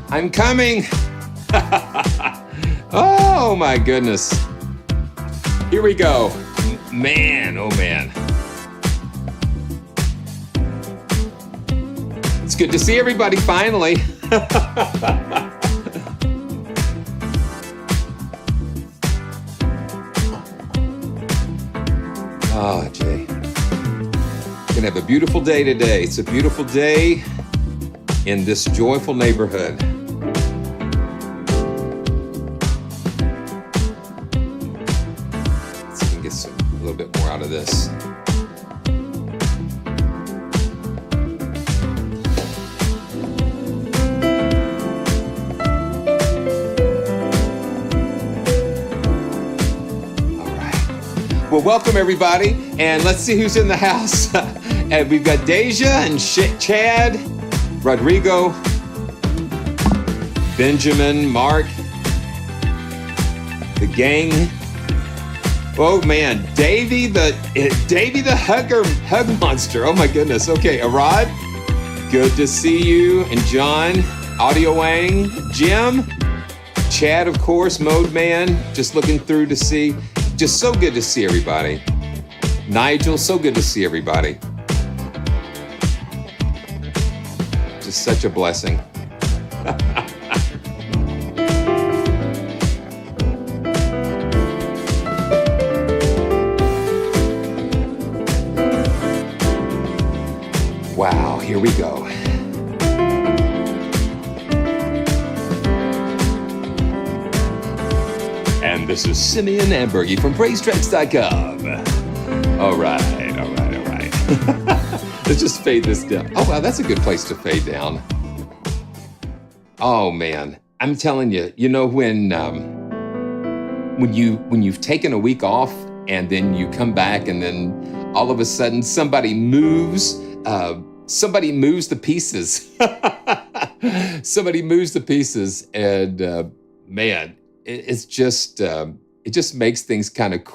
I'm coming. Oh my goodness. Here we go. Man, oh man. It's good to see everybody finally. Oh, Jay. Gonna have a beautiful day today. It's a beautiful day in this joyful neighborhood. Let's see if we can get a little bit more out of this. welcome everybody, and let's see who's in the house. And we've got Deja and Chad, Rodrigo, Benjamin, Mark, the gang. Oh man, Davey the hug monster. Oh my goodness. Okay, Arad, good to see you, and John, Audio Wang, Jim, Chad, of course, Mode Man, just looking through to see. Just so good to see everybody. Nigel, so good to see everybody. Just such a blessing. Wow, here we go. And this is Simeon Ambergy from PraiseTracks.com. All right. Let's just fade this down. Oh, wow, that's a good place to fade down. Oh, man, I'm telling you, you know, when you've taken a week off and then you come back and then all of a sudden somebody moves the pieces. Somebody moves the pieces, and man, it just makes things kind of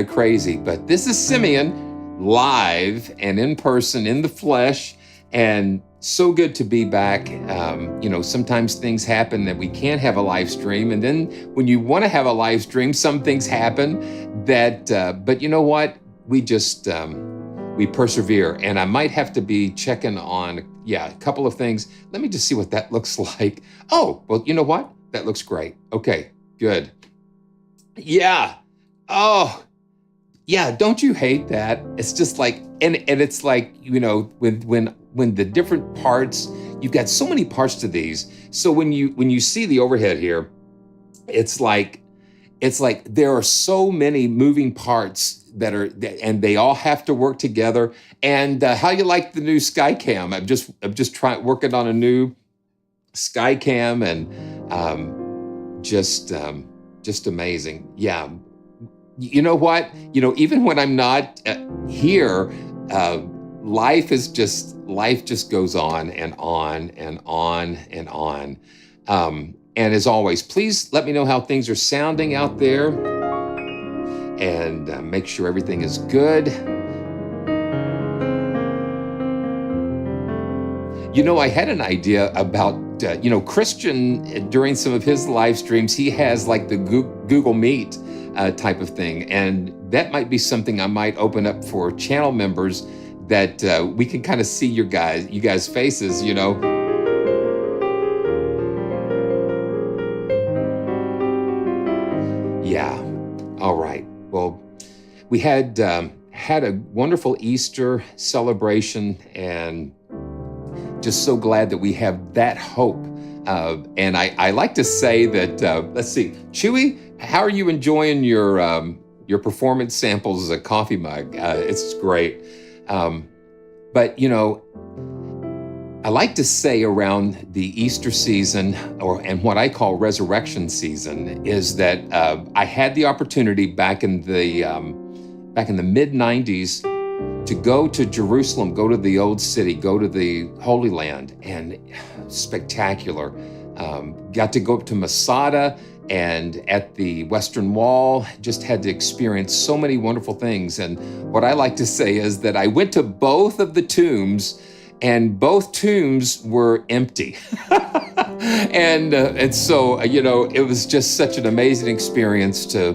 crazy. But this is Simeon live and in person, in the flesh, and so good to be back. You know, sometimes things happen that we can't have a live stream, and then when you want to have a live stream, some things happen that. But you know what? We just we persevere, and I might have to be checking on a couple of things. Let me just see what that looks like. Oh, well, you know what? That looks great. Okay, good. Yeah. Oh, yeah. Don't you hate that? It's just like, and it's like, you know, when the different parts, you've got so many parts to these. So when you see the overhead here, it's like there are so many moving parts and they all have to work together. And how you like the new Skycam? I'm just working on a new Skycam, and just amazing. Yeah. You know what? You know, even when I'm not here, life just goes on and on and on and on. And as always, please let me know how things are sounding out there, and make sure everything is good. You know, I had an idea about, Christian, during some of his live streams, he has like the Google Meet type of thing. And that might be something I might open up for channel members, that we can kind of see you guys' faces, you know. Yeah. All right. Well, we had a wonderful Easter celebration, and just so glad that we have that hope. And I like to say that, let's see, Chewy, how are you enjoying your performance samples as a coffee mug? It's great. But, you know, I like to say around the Easter season, and what I call resurrection season, is that I had the opportunity back in the mid-90s to go to Jerusalem, go to the old city, go to the Holy Land, and spectacular. Got to go up to Masada and at the Western Wall, just had to experience so many wonderful things. And what I like to say is that I went to both of the tombs, and both tombs were empty. and so, you know, it was just such an amazing experience to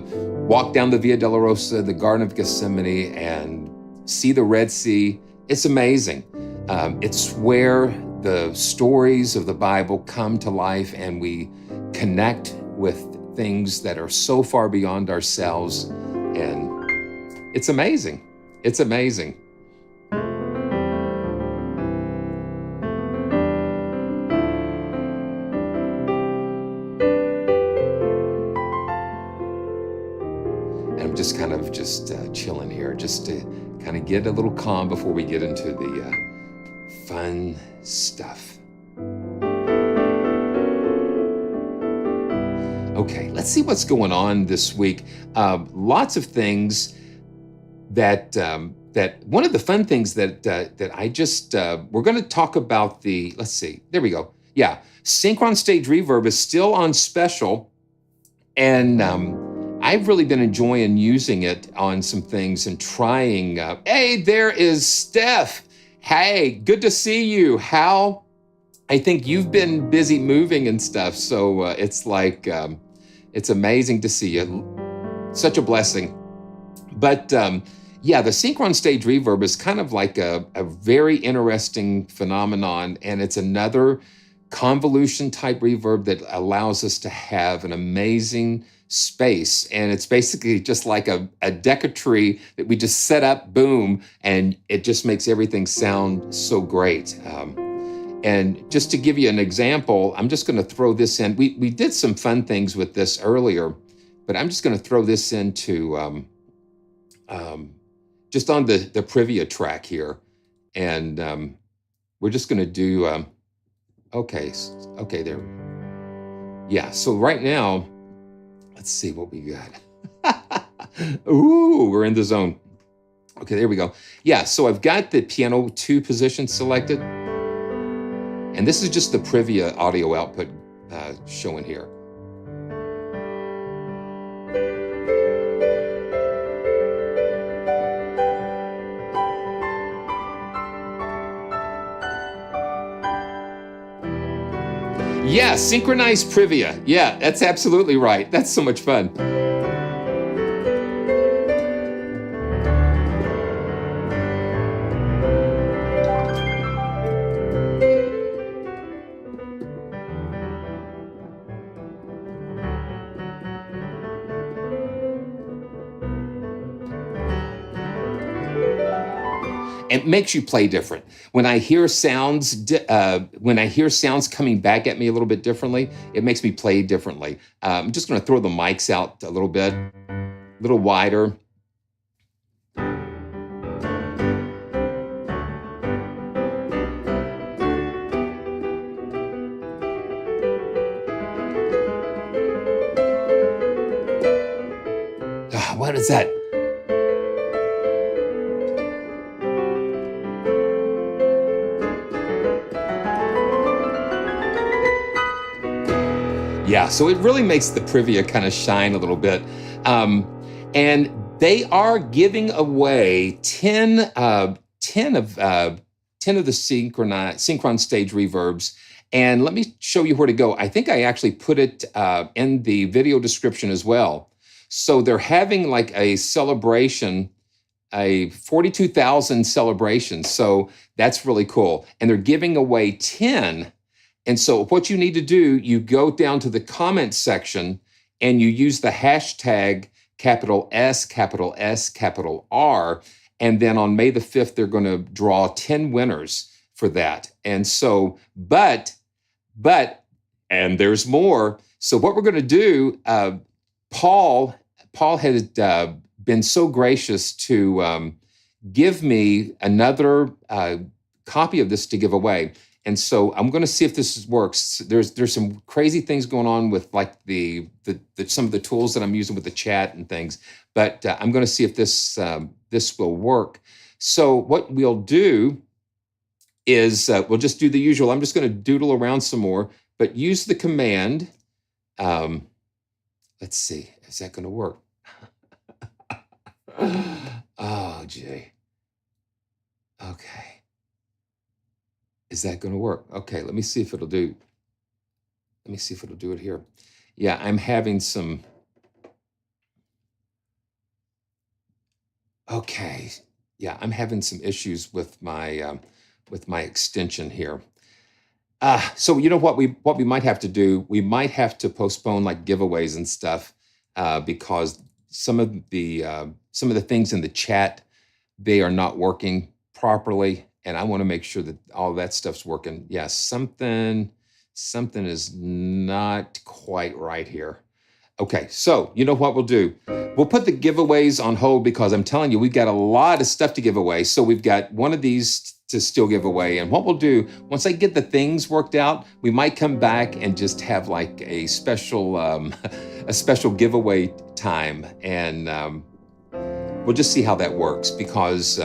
walk down the Via Dolorosa, the Garden of Gethsemane, and see the Red Sea. It's amazing. It's where the stories of the Bible come to life, and we connect with things that are so far beyond ourselves. And it's amazing. It's amazing. Just kind of chilling here, just to kind of get a little calm before we get into the fun stuff. Okay, let's see what's going on this week. Lots of things that one of the fun things that I just we're going to talk about the. Let's see. There we go. Yeah, Synchron Stage Reverb is still on special, and I've really been enjoying using it on some things and trying. Hey, there is Steph. Hey, good to see you. How? I think you've been busy moving and stuff, so it's like it's amazing to see you. Such a blessing. But yeah, the Synchron Stage Reverb is kind of like a very interesting phenomenon, and it's another convolution type reverb that allows us to have an amazing space. And it's basically just like a deck of tree that we just set up, boom, and it just makes everything sound so great. And just to give you an example, I'm just going to throw this in. We did some fun things with this earlier, but I'm just going to throw this into just on the Privia track here. And we're just going to do, okay, there. Yeah, so right now, let's see what we got. Ooh, we're in the zone. Okay, there we go. Yeah, so I've got the piano 2 position selected. And this is just the Privia audio output showing here. Yeah, synchronized Privia. Yeah, that's absolutely right. That's so much fun. It makes you play different. When I hear sounds, coming back at me a little bit differently, it makes me play differently. I'm just going to throw the mics out a little bit, a little wider. What is that? Yeah, so it really makes the Privia kind of shine a little bit. And they are giving away 10 of the Synchron Stage Reverbs. And let me show you where to go. I think I actually put it in the video description as well. So they're having like a celebration, a 42,000 celebration. So that's really cool. And they're giving away 10. And so what you need to do, you go down to the comments section and you use the hashtag capital S, capital S, capital R. And then on May the 5th, they're going to draw 10 winners for that. And so, but, and there's more. So what we're going to do, Paul had been so gracious to give me another copy of this to give away. And so I'm going to see if this works. There's some crazy things going on with like the some of the tools that I'm using with the chat and things, but I'm going to see if this will work. So what we'll do is we'll just do the usual. I'm just going to doodle around some more, but use the command. Let's see, is that going to work? Oh, gee. Okay. Is that going to work? Okay, let me see if it'll do. Let me see if it'll do it here. Yeah, I'm having some. Okay, yeah, I'm having some issues with my extension here. So you know what we might have to do? We might have to postpone like giveaways and stuff because some of the things in the chat, they are not working properly. And I want to make sure that all that stuff's working. Yeah, something is not quite right here. Okay, so you know what we'll do? We'll put the giveaways on hold because I'm telling you, we've got a lot of stuff to give away. So we've got one of these to still give away. And what we'll do, once I get the things worked out, we might come back and just have like a special a special giveaway time. And we'll just see how that works, because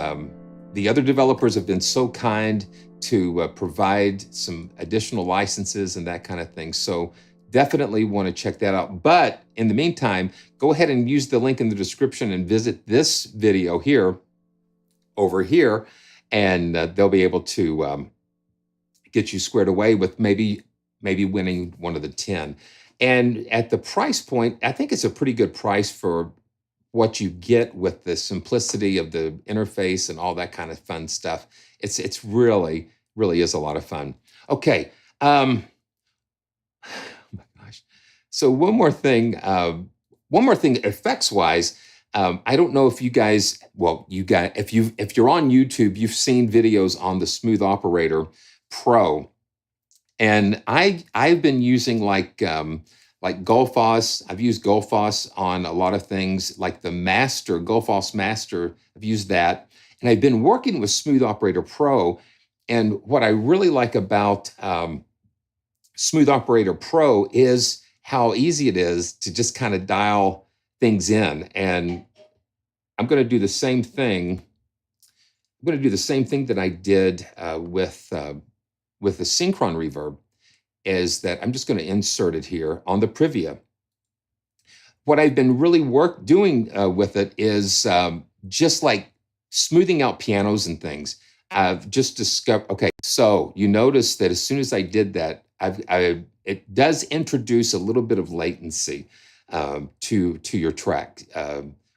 the other developers have been so kind to provide some additional licenses and that kind of thing. So definitely want to check that out. But in the meantime, go ahead and use the link in the description and visit this video here, over here, and they'll be able to get you squared away with maybe winning one of the 10. And at the price point, I think it's a pretty good price for what you get with the simplicity of the interface and all that kind of fun stuff. It's really is a lot of fun. Okay. Oh my gosh. So one more thing effects wise. I don't know if you guys, if you're on YouTube, you've seen videos on the Smooth Operator Pro, and I've been using like Gullfoss. I've used Gullfoss on a lot of things, like the Gullfoss Master. I've used that, and I've been working with Smooth Operator Pro. And what I really like about Smooth Operator Pro is how easy it is to just kind of dial things in. And I'm going to do the same thing. I'm going to do the same thing that I did with the SYNCHRON reverb, is that I'm just going to insert it here on the Privia. What I've been really doing with it is just like smoothing out pianos and things. I've just discovered, okay, so you notice that as soon as I did that, it does introduce a little bit of latency to your track.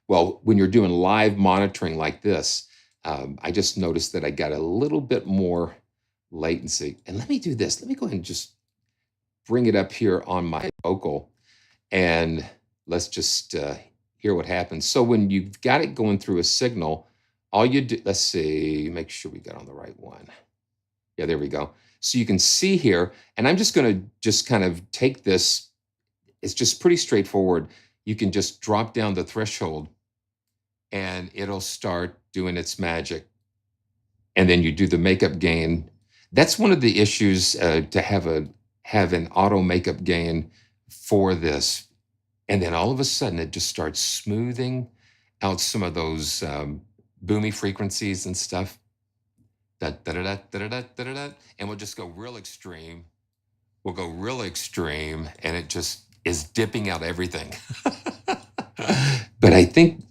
Well, when you're doing live monitoring like this, I just noticed that I got a little bit more latency. And let me do this. Let me go ahead and just bring it up here on my vocal, and let's just hear what happens. So when you've got it going through a signal, all you do, let's see, make sure we got on the right one. Yeah, there we go. So you can see here, and I'm just going to just kind of take this. It's just pretty straightforward. You can just drop down the threshold and it'll start doing its magic. And then you do the makeup gain. That's one of the issues to have an auto makeup gain for this. And then all of a sudden it just starts smoothing out some of those boomy frequencies and stuff. And we'll just go real extreme. We'll go real extreme, and it just is dipping out everything. But I think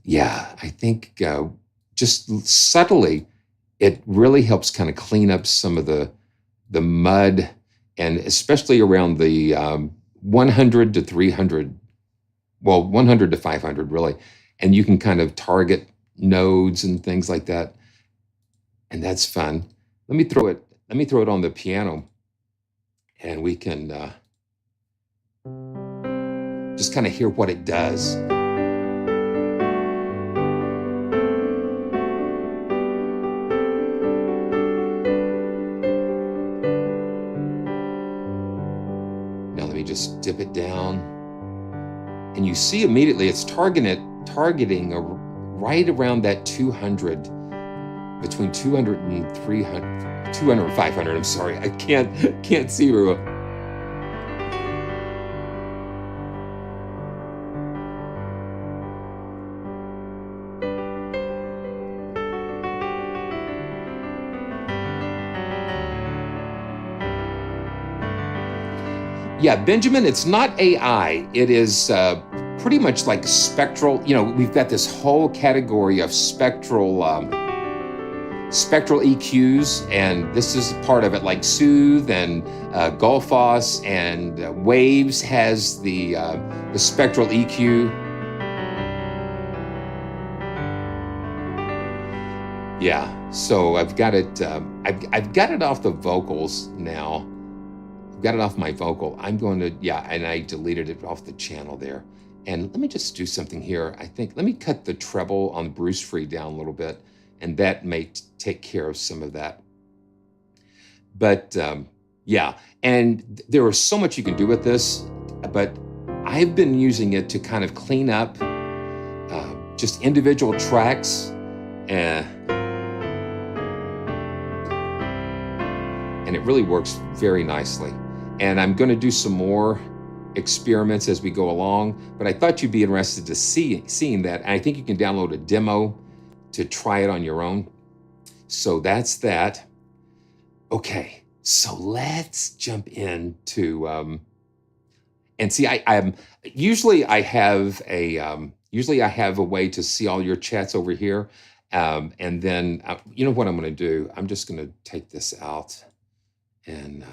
just subtly, it really helps kind of clean up some of the mud, and especially around the 100 to 300, well, 100 to 500 really. And you can kind of target nodes and things like that. And that's fun. Let me throw it on the piano, and we can just kind of hear what it does. Now let me just dip it down, and you see immediately it's targeting right around that 200, between 200 and 300, 200 and 500. I'm sorry, I can't see real. Yeah, Benjamin, it's not AI. It is pretty much like spectral. You know, we've got this whole category of spectral EQs, and this is part of it, like Soothe and Gullfoss and Waves has the spectral EQ. Yeah, so I've got it. I've got it off the vocals now. Got it off my vocal. I'm going to, and I deleted it off the channel there. And let me just do something here. I think, let me cut the treble on Bruce Free down a little bit, and that may take care of some of that. But yeah, and there is so much you can do with this, but I've been using it to kind of clean up just individual tracks. and it really works very nicely. And I'm going to do some more experiments as we go along, but I thought you'd be interested to seeing that. And I think you can download a demo to try it on your own. So that's that. Okay, so let's jump into and see. I'm usually I have a way to see all your chats over here, and then you know what I'm going to do? I'm just going to take this out, and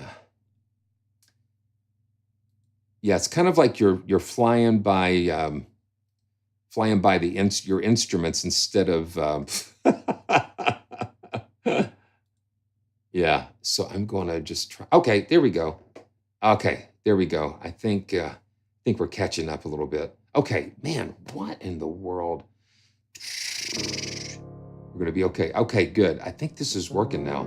yeah, it's kind of like you're flying by your instruments instead of yeah. So I'm going to just try. Okay, there we go. Okay, there we go. I think we're catching up a little bit. Okay, man, what in the world? We're going to be okay. Okay, good. I think this is working now.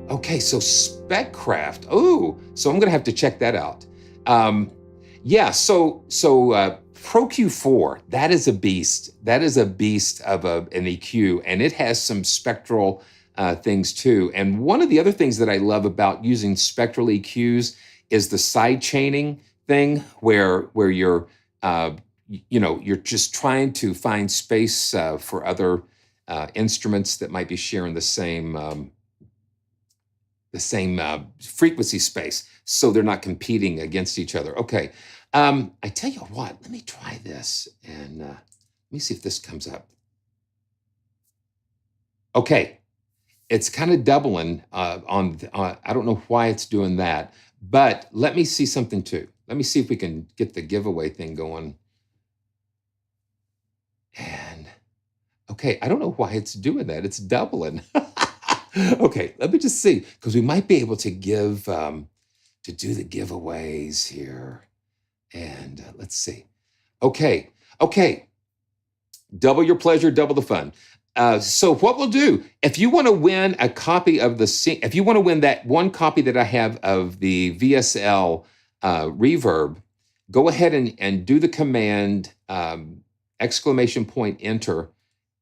Okay, so Speccraft. Oh, so I'm going to have to check that out. Yeah, so Pro Q4, that is a beast. That is a beast of an EQ, and it has some spectral things too. And one of the other things that I love about using spectral EQs is the side chaining thing, where you're you're just trying to find space for other instruments that might be sharing the same frequency space, so they're not competing against each other. Okay, I tell you what, let me try this, and let me see if this comes up. Okay, it's kind of doubling on, I don't know why it's doing that, but let me see something too. Let me see if we can get the giveaway thing going. And okay, I don't know why it's doing that. It's doubling. Okay, let me just see, because we might be able to give, to do the giveaways here. And let's see. Okay, double your pleasure, double the fun. So what we'll do, if you want to win a copy of if you want to win that one copy that I have of the VSL Reverb, go ahead and do the command !enter,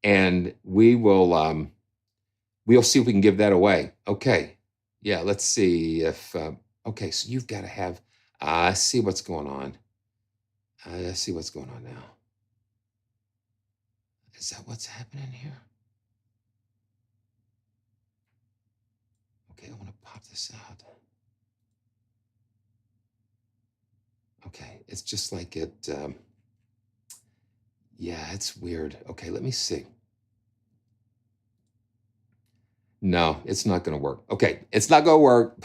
and we'll see if we can give that away. Okay, yeah, let's see if, okay, so you've got to have, I see what's going on. I see what's going on now. Is that what's happening here? Okay, I want to pop this out. Okay, it's just like it, yeah, it's weird. Okay, let me see. No, it's not going to work. Okay, it's not going to work.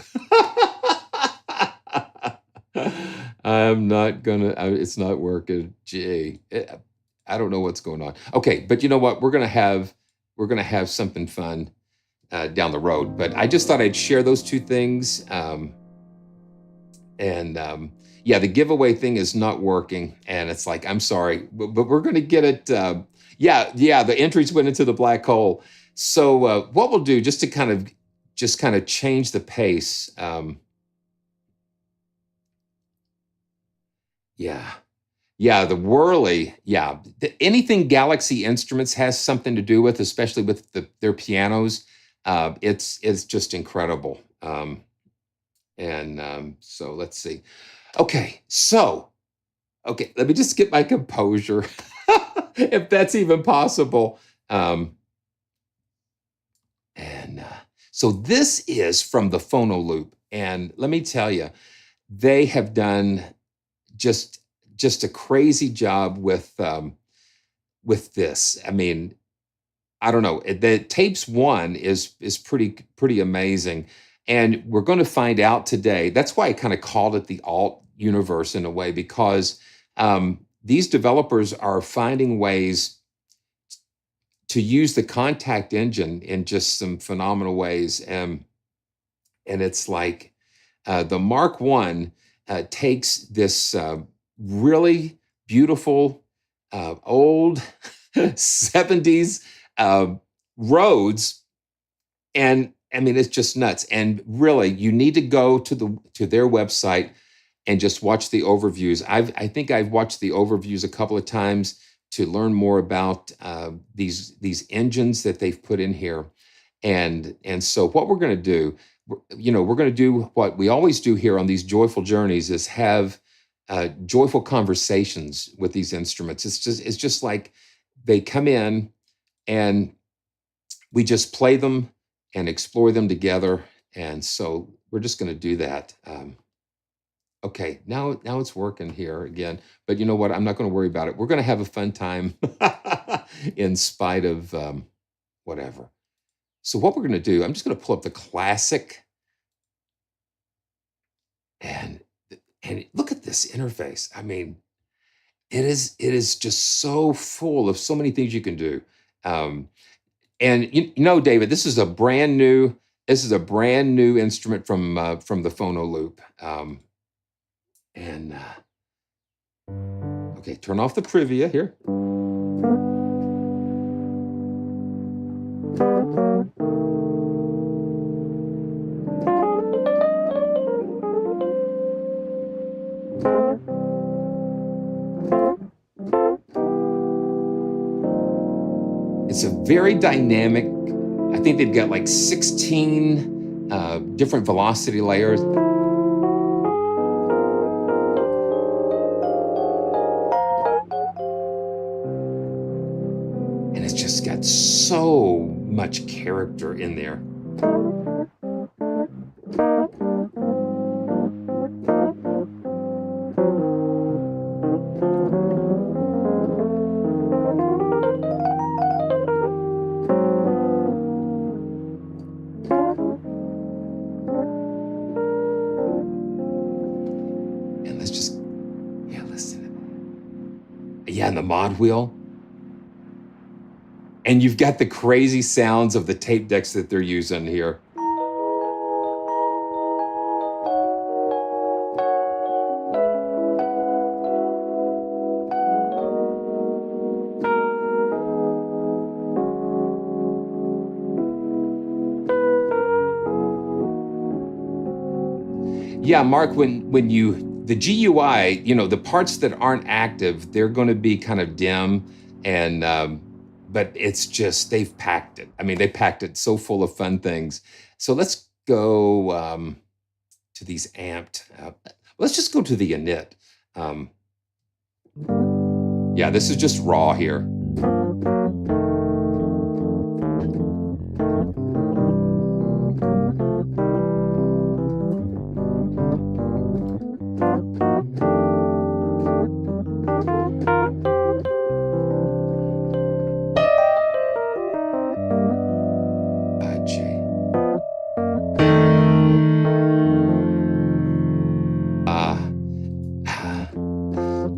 I'm not going to, it's not working. Gee, I don't know what's going on. Okay, but you know what? We're going to have something fun down the road. But I just thought I'd share those two things. Yeah, the giveaway thing is not working, and it's like, I'm sorry, but we're going to get it. Yeah, the entries went into the black hole. So what we'll do, just to kind of change the pace. Yeah, the Whirly. Yeah, anything Galaxy Instruments has something to do with, especially with their pianos. It's just incredible. So let's see. Okay, let me just get my composure, if that's even possible. So this is from the Phonoloop, and let me tell you, they have done just a crazy job with this. I mean, I don't know. The Tapes 1 is pretty amazing. And we're going to find out today. That's why I kind of called it the alt universe in a way, because these developers are finding ways to use the Contact engine in just some phenomenal ways. And it's like the Mark I takes this really beautiful old 70s Rhodes, and I mean, it's just nuts. And really, you need to go to their website and just watch the overviews. I think I've watched the overviews a couple of times, to learn more about these engines that they've put in here. And so what we're going to do, we're going to do what we always do here on these joyful journeys, is have joyful conversations with these instruments. It's just like they come in and we just play them and explore them together. And so we're just going to do that. Okay, now it's working here again. But you know what? I'm not going to worry about it. We're going to have a fun time in spite of whatever. So what we're going to do, I'm just going to pull up the classic, and look at this interface. I mean, it is just so full of so many things you can do. And you know, David, this is a brand new instrument from the Phonoloop. Okay, turn off the Privia here. It's a very dynamic, I think they've got like 16 different velocity layers. And it's just got so much character in there. And the mod wheel. And you've got the crazy sounds of the tape decks that they're using here. Yeah, Mark, when the GUI, the parts that aren't active, they're going to be kind of dim, and but it's just, they've packed it. I mean, they packed it so full of fun things. So let's go to these amped. Let's just go to the init. Yeah, this is just raw here.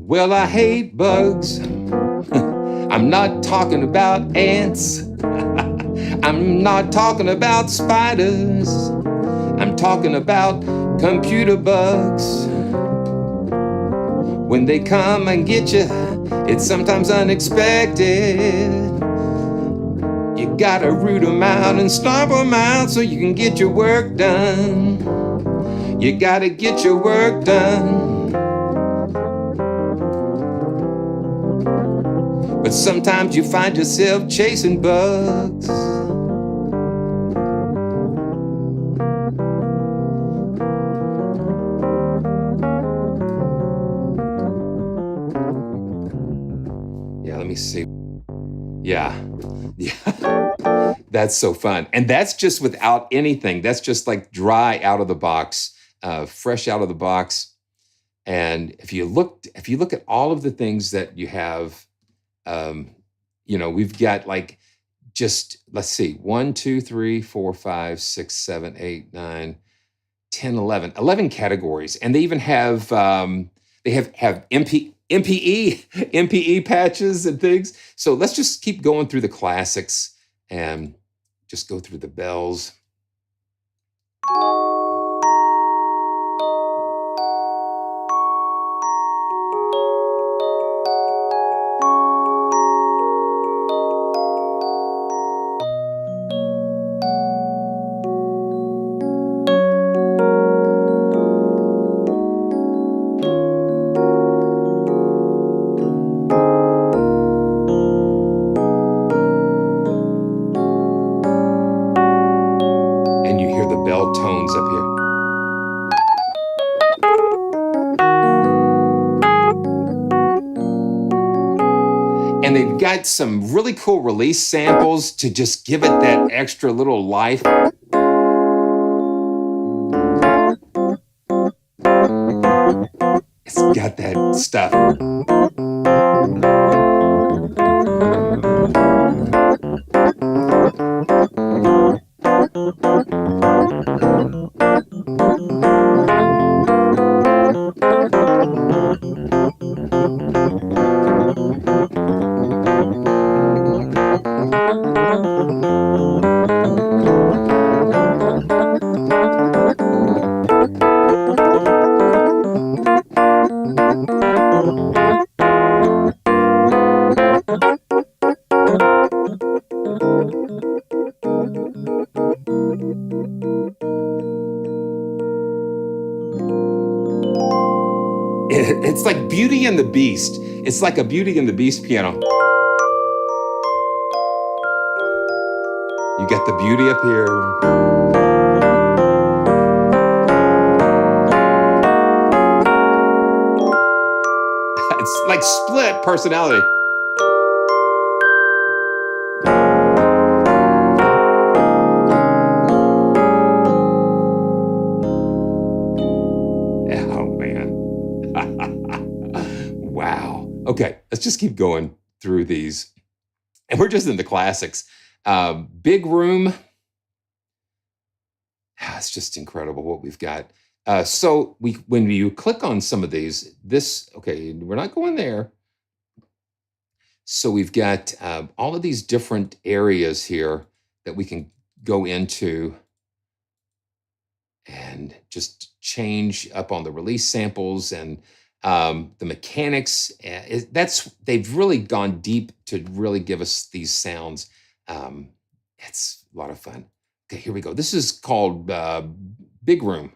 Well, I hate bugs. I'm not talking about ants. I'm not talking about spiders. I'm talking about computer bugs. When they come and get you, it's sometimes unexpected. You gotta root them out and stomp them out so you can get your work done. You gotta get your work done. But sometimes you find yourself chasing bugs. Yeah, let me see. Yeah. That's so fun. And that's just without anything. That's just like dry out of the box, fresh out of the box. And if you look at all of the things that you have, we've got like, just, let's see, 1, 2, 3, 4, 5, 6, 7, 8, 9, 10, 11 categories. And they even have, they have MPE patches and things. So let's just keep going through the classics and just go through the bells. And they've got some really cool release samples to just give it that extra little life. It's got that stuff. It's like Beauty and the Beast. It's like a Beauty and the Beast piano. You got the beauty up here. It's like split personality. Oh, man. Wow. Okay, let's just keep going through these. And we're just in the classics. Big Room. It's just incredible what we've got. So when you click on some of these, okay, we're not going there. So we've got all of these different areas here that we can go into and just change up on the release samples and the mechanics. They've really gone deep to really give us these sounds. It's a lot of fun. Okay, here we go. This is called Big Room.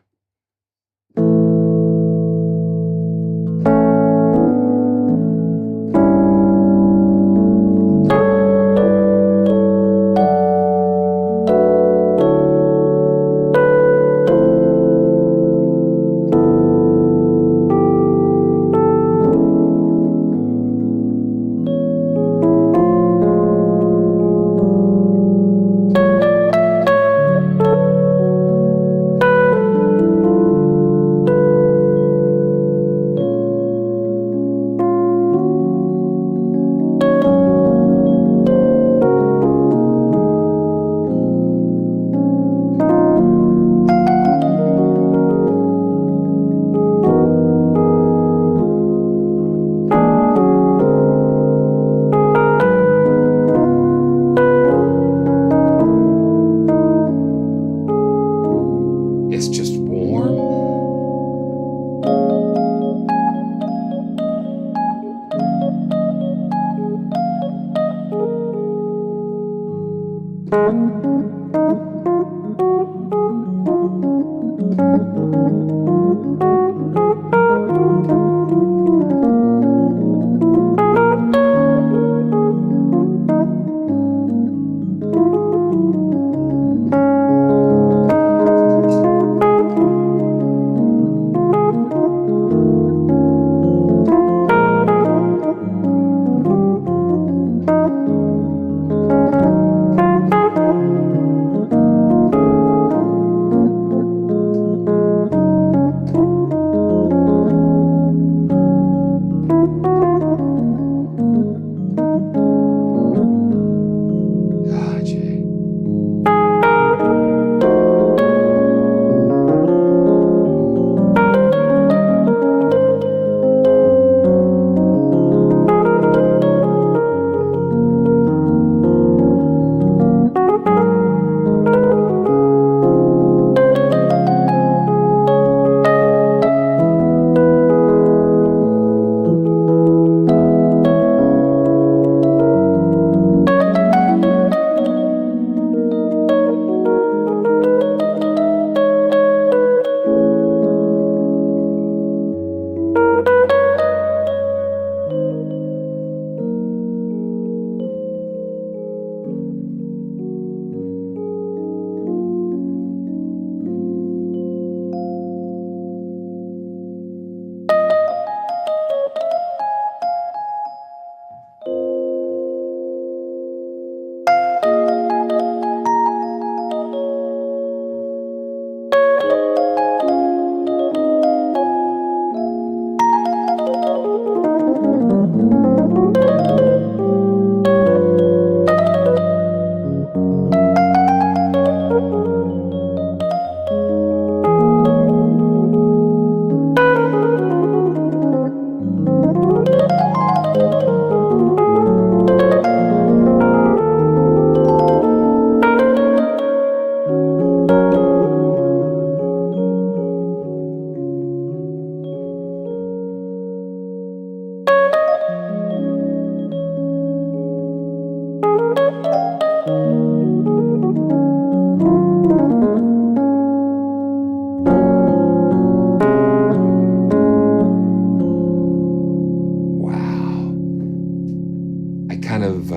kind of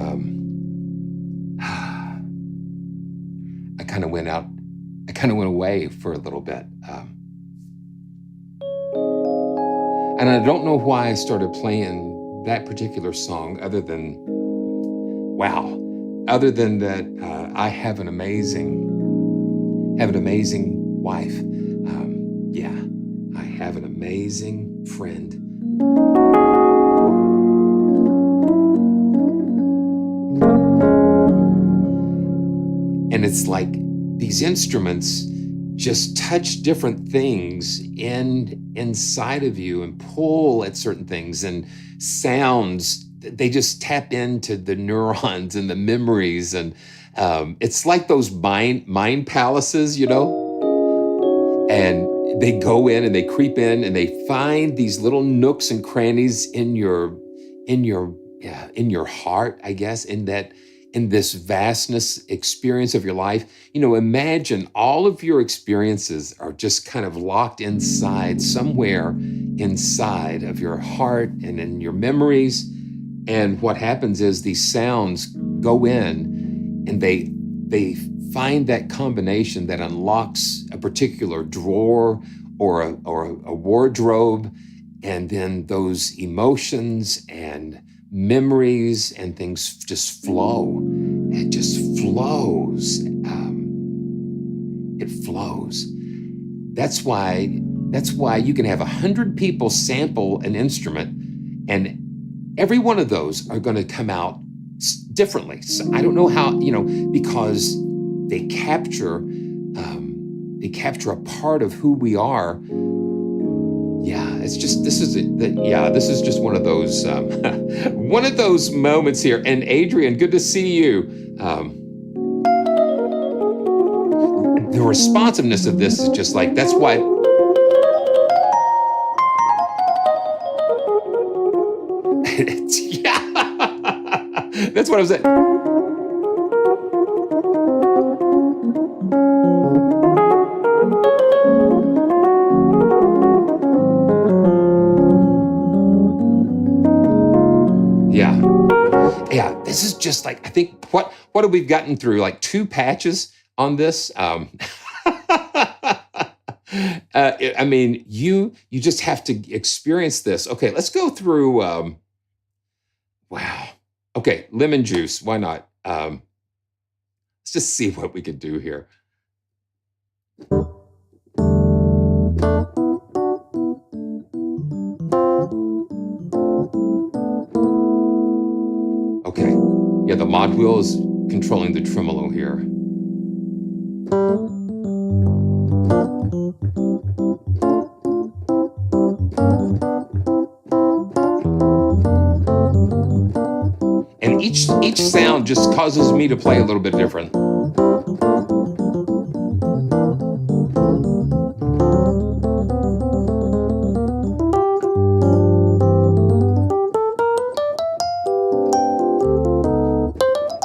I kind of went out. I kind of went away for a little bit. And I don't know why I started playing that particular song other than, wow, other than that I have an amazing wife. Yeah, I have an amazing friend. And it's like these instruments just touch different things inside of you and pull at certain things, and sounds, they just tap into the neurons and the memories. And it's like those mind palaces, you know, and they go in and they creep in and they find these little nooks and crannies in your heart, I guess, in this vastness experience of your life. You know, imagine all of your experiences are just kind of locked inside, somewhere inside of your heart and in your memories. And what happens is these sounds go in and they find that combination that unlocks a particular drawer or a wardrobe, and then those emotions and memories and things just flow. It just flows. It flows. That's why you can have 100 people sample an instrument, and every one of those are going to come out differently. So I don't know how, you know, because they capture a part of who we are. Yeah, this is just one of those one of those moments here. And Adrian, good to see you. The responsiveness of this is just like, that's why. Yeah, that's what I was saying. Yeah, this is just like, I think, what have we gotten through? Like 2 patches on this? I mean, you just have to experience this. Okay, let's go through, wow. Okay, lemon juice, why not? Let's just see what we can do here. Okay, yeah, the mod wheel is controlling the tremolo here. And each sound just causes me to play a little bit different.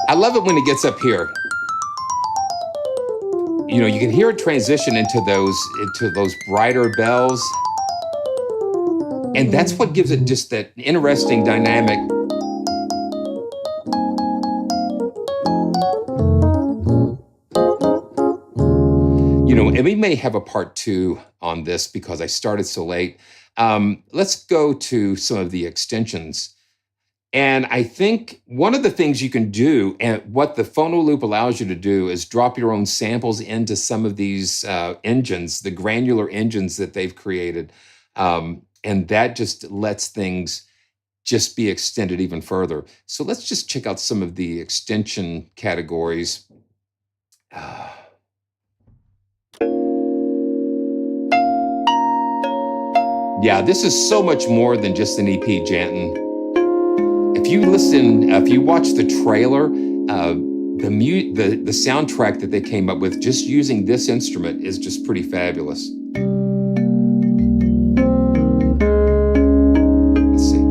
I love it when it gets up here. You know, you can hear it transition into those brighter bells. And that's what gives it just that interesting dynamic. You know, and we may have a part 2 on this because I started so late. Let's go to some of the extensions. And I think one of the things you can do, and what the Phonoloop allows you to do, is drop your own samples into some of these engines, the granular engines that they've created. And that just lets things just be extended even further. So let's just check out some of the extension categories. Yeah, this is so much more than just an EP, Janton. If you watch the trailer, the soundtrack that they came up with just using this instrument is just pretty fabulous. Let's see.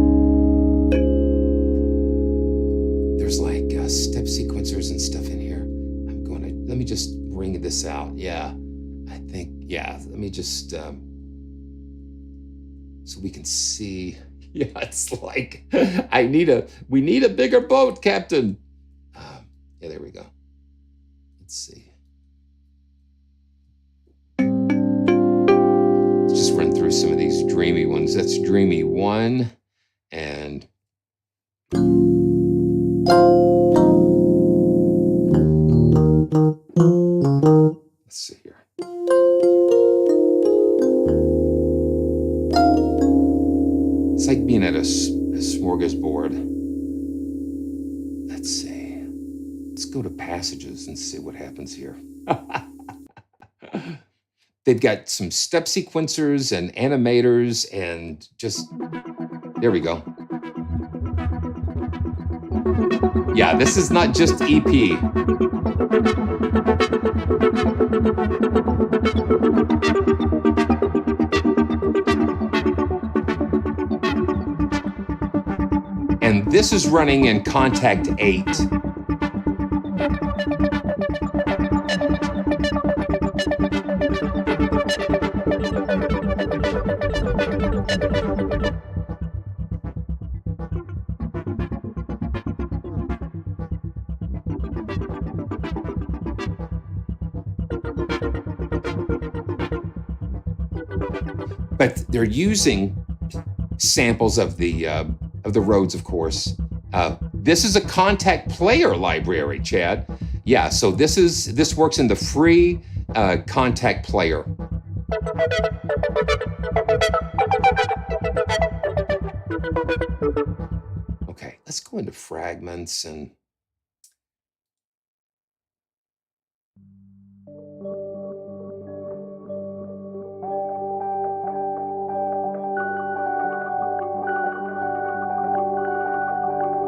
There's like step sequencers and stuff in here. Let me just bring this out. Yeah, I think, yeah, let me just, so we can see. Yeah, it's like, we need a bigger boat, Captain. Yeah, there we go. Let's see. Let's just run through some of these dreamy ones. That's Dreamy 1, and let's see here. It's like being at a smorgasbord. Let's see. Let's go to passages and see what happens here. They've got some step sequencers and animators and just, there we go. Yeah, this is not just EP. And this is running in Contact 8. But they're using samples of the Rhodes, of course. This is a Contact Player library, Chad. Yeah, so this works in the free Contact Player. Okay, let's go into fragments and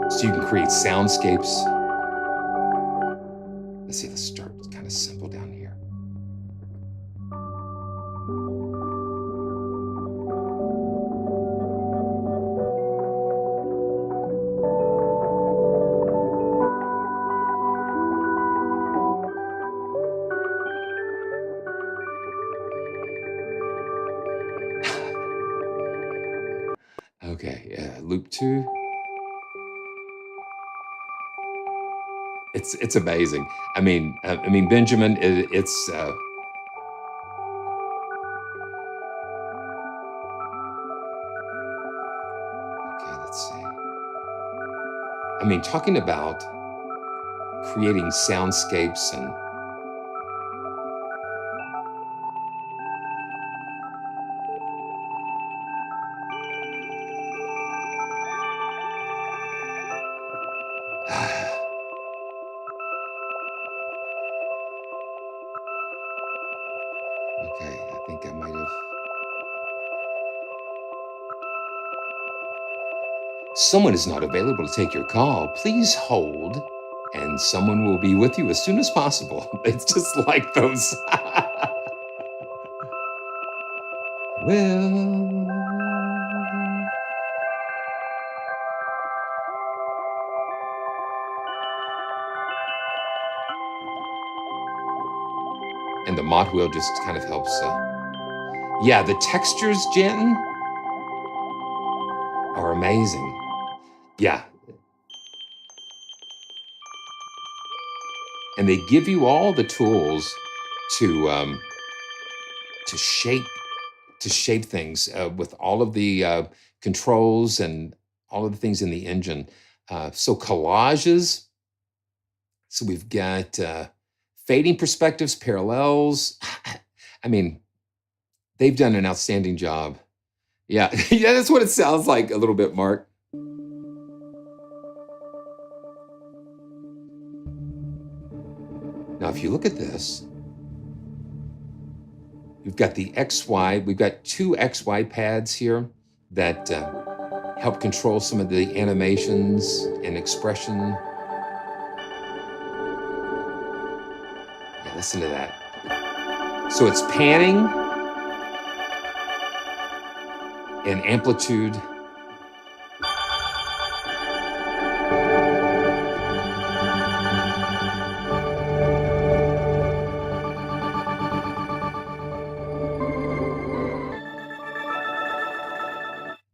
so you can create soundscapes. Let's see, let's start kind of simple down here. Okay, loop 2. It's amazing. I mean, Benjamin, it's okay, let's see. I mean, talking about creating soundscapes and okay, I think I might have. Someone is not available to take your call. Please hold, and someone will be with you as soon as possible. It's just like those. Well. And the mod wheel just kind of helps. Yeah, the textures, Jen, are amazing. Yeah. And they give you all the tools to shape things with all of the controls and all of the things in the engine. So collages. So we've got fading perspectives, parallels. I mean, they've done an outstanding job. Yeah, yeah, that's what it sounds like a little bit, Mark. Now, if you look at this, we've got the XY. We've got 2 XY pads here that help control some of the animations and expression. Yeah, listen to that. So it's panning and amplitude.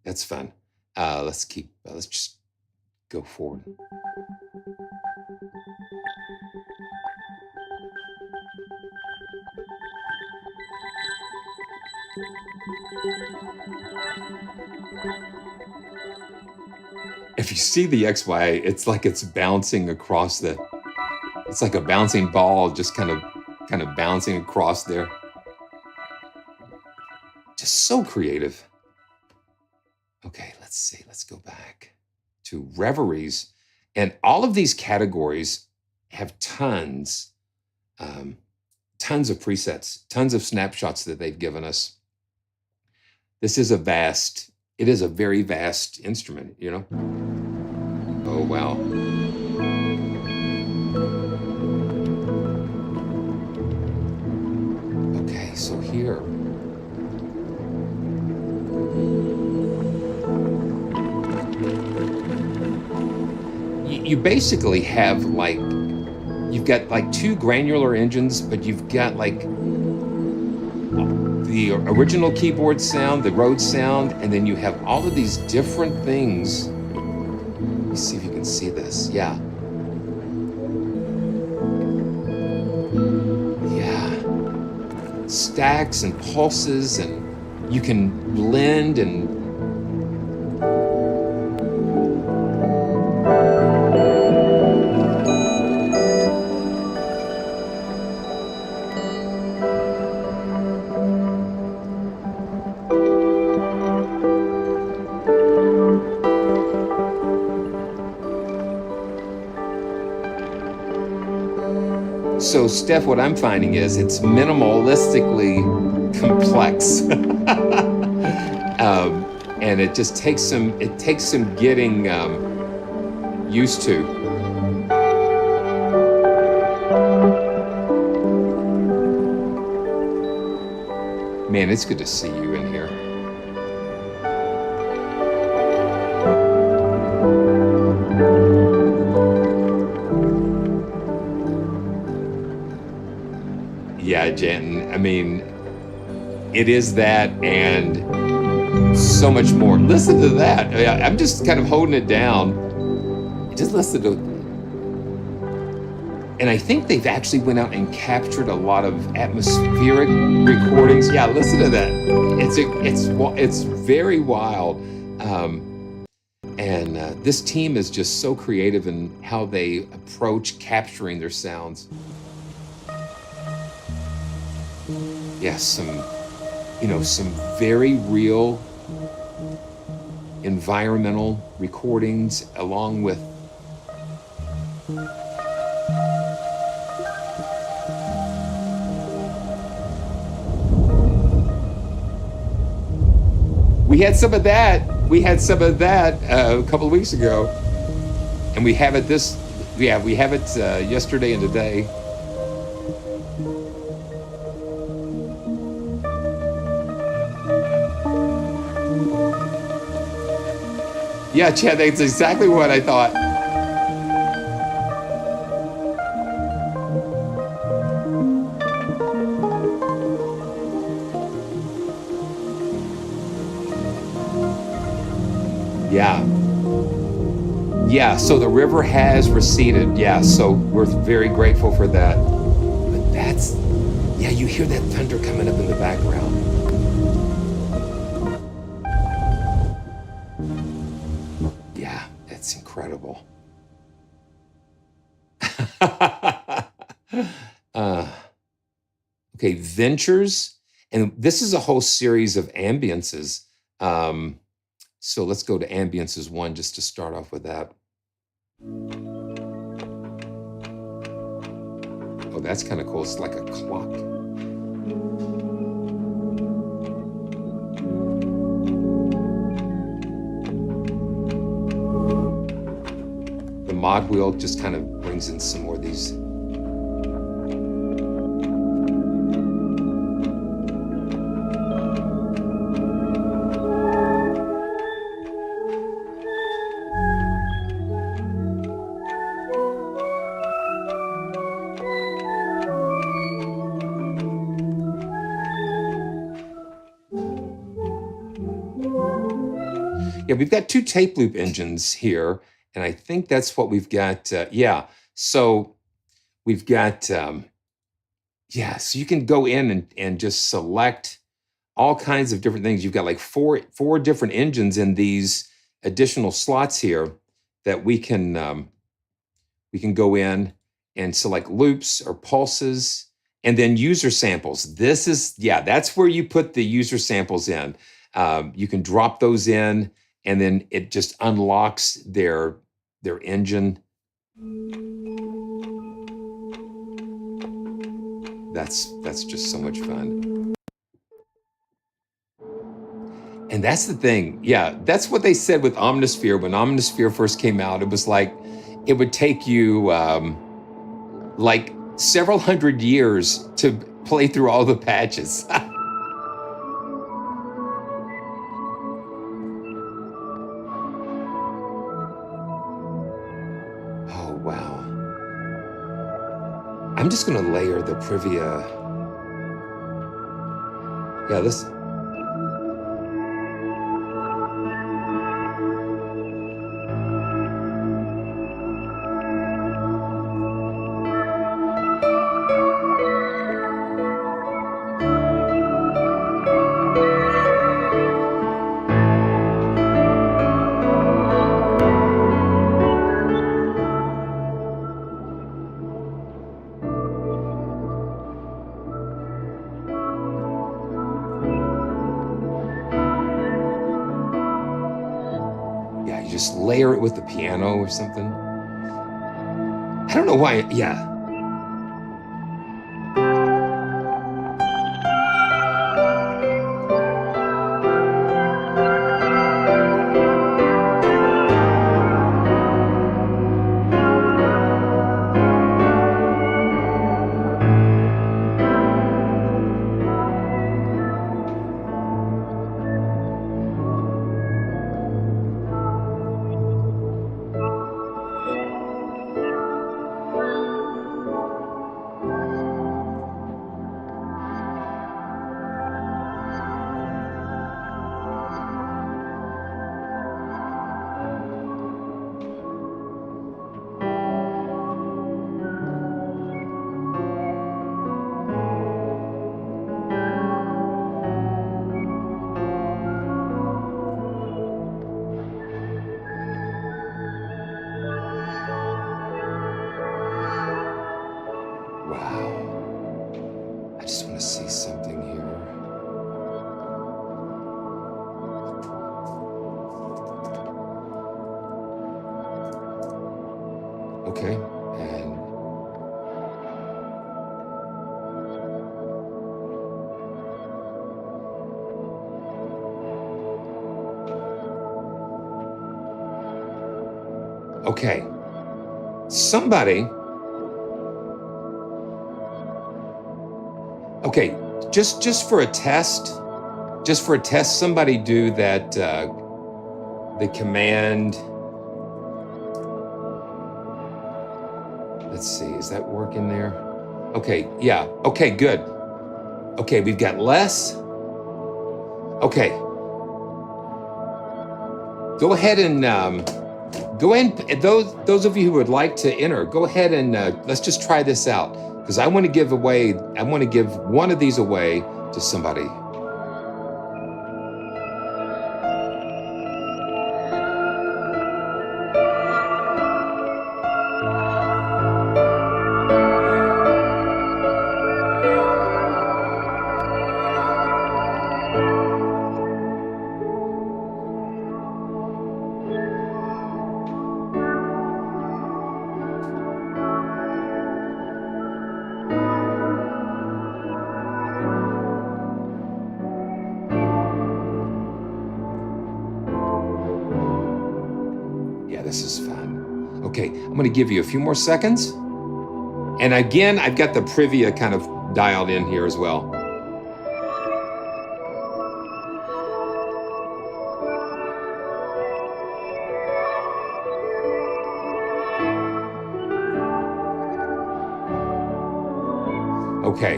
That's fun. let's just go forward. If you see the XY, it's like it's bouncing across it's like a bouncing ball, just kind of bouncing across there. Just so creative. Okay, let's see. Let's go back to reveries. And all of these categories have tons of presets, tons of snapshots that they've given us. This is it is a very vast instrument, you know? Oh, wow. Okay, so here. You basically have you've got like two granular engines, but you've got like the original keyboard sound, the Rhodes sound, and then you have all of these different things. Let me see if you can see this. Yeah. Yeah. Stacks and pulses, and you can blend and So, Steph, what I'm finding is it's minimalistically complex, and it just takes some getting used to. Man, it's good to see you in here. Yeah, Jen, I mean, it is that and so much more. Listen to that. I'm just kind of holding it down. Just listen to it. And I think they've actually went out and captured a lot of atmospheric recordings. Yeah, listen to that. It's very wild. And this team is just so creative in how they approach capturing their sounds. Yes, some very real environmental recordings along with we had some of that a couple of weeks ago, and we have it yesterday and today. Yeah, Chad, that's exactly what I thought. Yeah, so the river has receded. Yeah, so we're very grateful for that. But you hear that thunder coming up in the background. It's incredible. Okay, Ventures, and this is a whole series of ambiances. So let's go to ambiances 1 just to start off with that. Oh, that's kind of cool. It's like a clock. The mod wheel just kind of brings in some more of these. Yeah, we've got 2 tape loop engines here, and I think that's what we've got. Yeah, so we've got, yeah, so you can go in and just select all kinds of different things. You've got like four different engines in these additional slots here that we can go in and select loops or pulses, and then user samples. This is, yeah, that's where you put the user samples in. You can drop those in, and then it just unlocks their engine. That's just so much fun. And that's the thing. Yeah, that's what they said with Omnisphere. When Omnisphere first came out, it was like it would take you like several hundred years to play through all the patches. Oh, wow. I'm just going to layer the Privia. Yeah, this. Just layer it with the piano or something. I don't know why. Yeah. Wow. I just want to see something here. Okay. And okay. Somebody. Okay, just for a test, somebody do that, the command. Let's see, is that working there? Okay, yeah, okay, good. Okay, we've got less. Okay. Go ahead and, those of you who would like to enter, go ahead and let's just try this out. Because I want to give one of these away to somebody. This is fun. Okay, I'm going to give you a few more seconds. And again, I've got the Privia kind of dialed in here as well. Okay.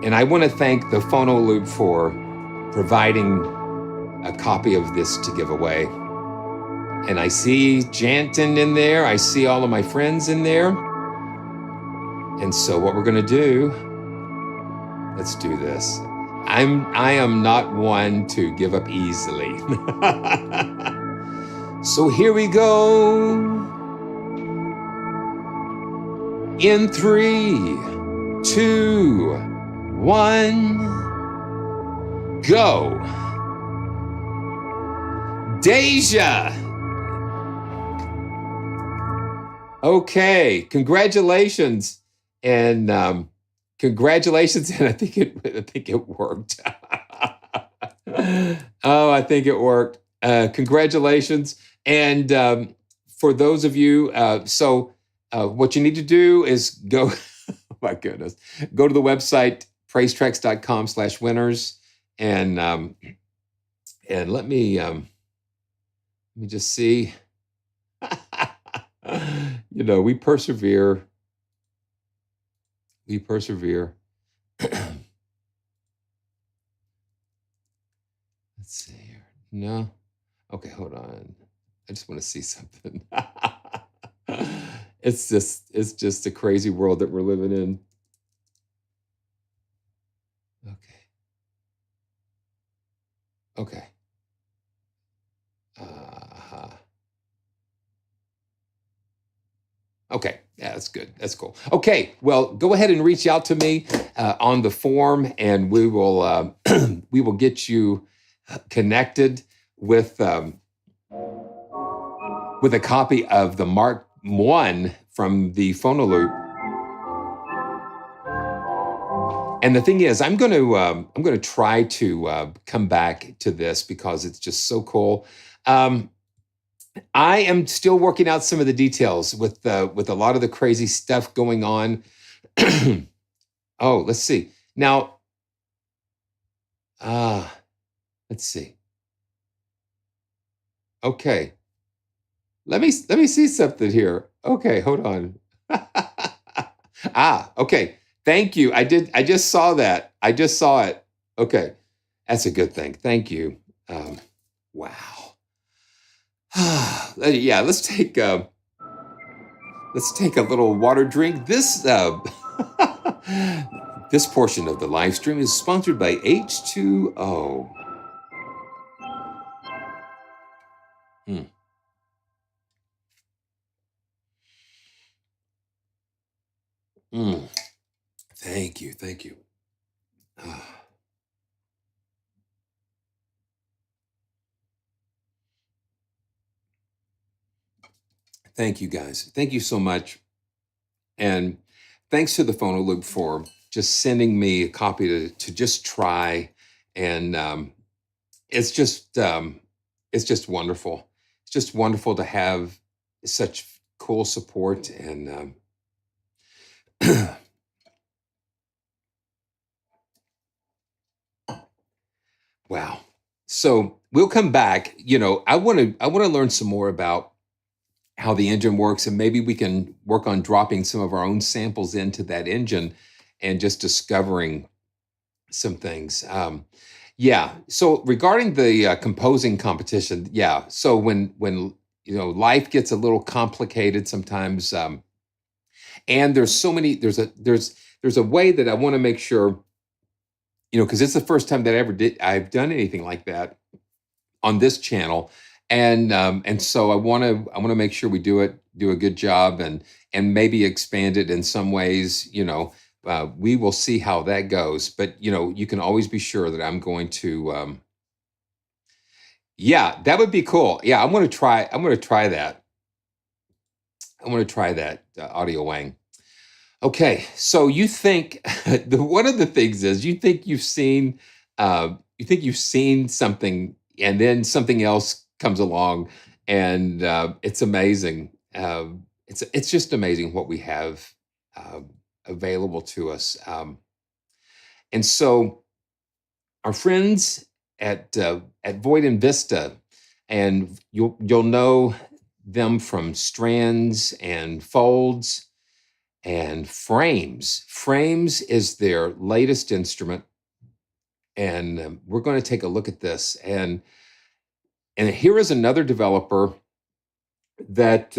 And I want to thank the Phonoloop for providing a copy of this to give away. And I see Janton in there. I see all of my friends in there. And so what we're going to do, let's do this. I am not one to give up easily. So here we go. In 3, 2, 1, go. Deja. Okay, congratulations. And congratulations, and I think it worked. Oh, I think it worked. Congratulations. And for those of you, what you need to do is go, oh my goodness, go to the website, praisetracks.com/winners. And let me just see. We persevere. We persevere. Let's see here. No. Okay, hold on. I just want to see something. It's just a crazy world that we're living in. Okay. Okay, yeah, that's good. That's cool. Okay, well, go ahead and reach out to me on the form, and we will we will get you connected with a copy of the Mark I from the Phonoloop. And the thing is, I'm going to try to come back to this because it's just so cool. I am still working out some of the details with a lot of the crazy stuff going on. Oh, let's see. Now, let's see. Okay. Let me see something here. Okay, hold on. Okay. Thank you. I just saw that. I just saw it. Okay. That's a good thing. Thank you. Wow. Yeah, let's take a little water drink. This this portion of the live stream is sponsored by H2O. Thank you. Thank you. Thank you, guys. Thank you so much. And thanks to the Phonoloop for just sending me a copy to just try. And it's just wonderful. It's just wonderful to have such cool support. And wow. So we'll come back. I want to learn some more about how the engine works, and maybe we can work on dropping some of our own samples into that engine and just discovering some things. Yeah. So regarding the composing competition, yeah. So when life gets a little complicated sometimes, and there's so many, there's a way that I want to make sure, because it's the first time that I've done anything like that on this channel. And so I want to make sure we do a good job and maybe expand it in some ways. We will see how that goes. But you can always be sure that I'm going to. Yeah, that would be cool. Yeah, I'm going to try that. I'm going to try that audio wang. Okay, so you think one of the things is you think you've seen something, and then something else comes along, and it's amazing. It's just amazing what we have available to us. And so our friends at Void and Vista, and you'll know them from strands and folds and frames. Frames is their latest instrument, and we're going to take a look at this. And And here is another developer that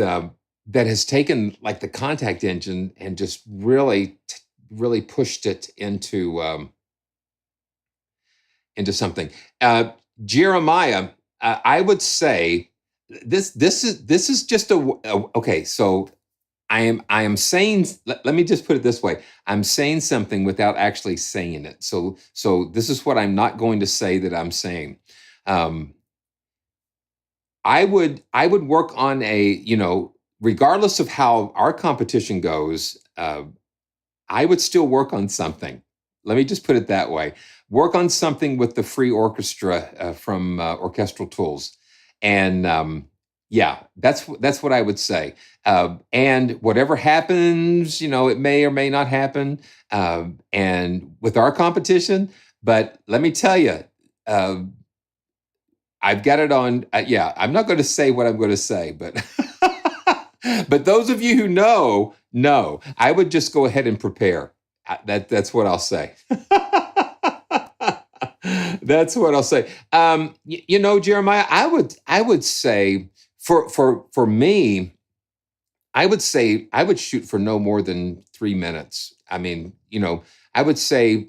that has taken like the Contact engine and just really pushed it into something. Jeremiah, I would say this is just okay. So I am saying, let me just put it this way. I'm saying something without actually saying it. So this is what I'm not going to say that I'm saying. I would work on regardless of how our competition goes, I would still work on something. Let me just put it that way. Work on something with the free orchestra from Orchestral Tools. And yeah, that's what I would say. And whatever happens, it may or may not happen. And with our competition, but let me tell you, I've got it on. Yeah, I'm not going to say what I'm going to say, but but those of you who know, I would just go ahead and prepare. That's what I'll say. That's what I'll say. Jeremiah, I would say for me, I would say I would shoot for no more than 3 minutes. I mean, I would say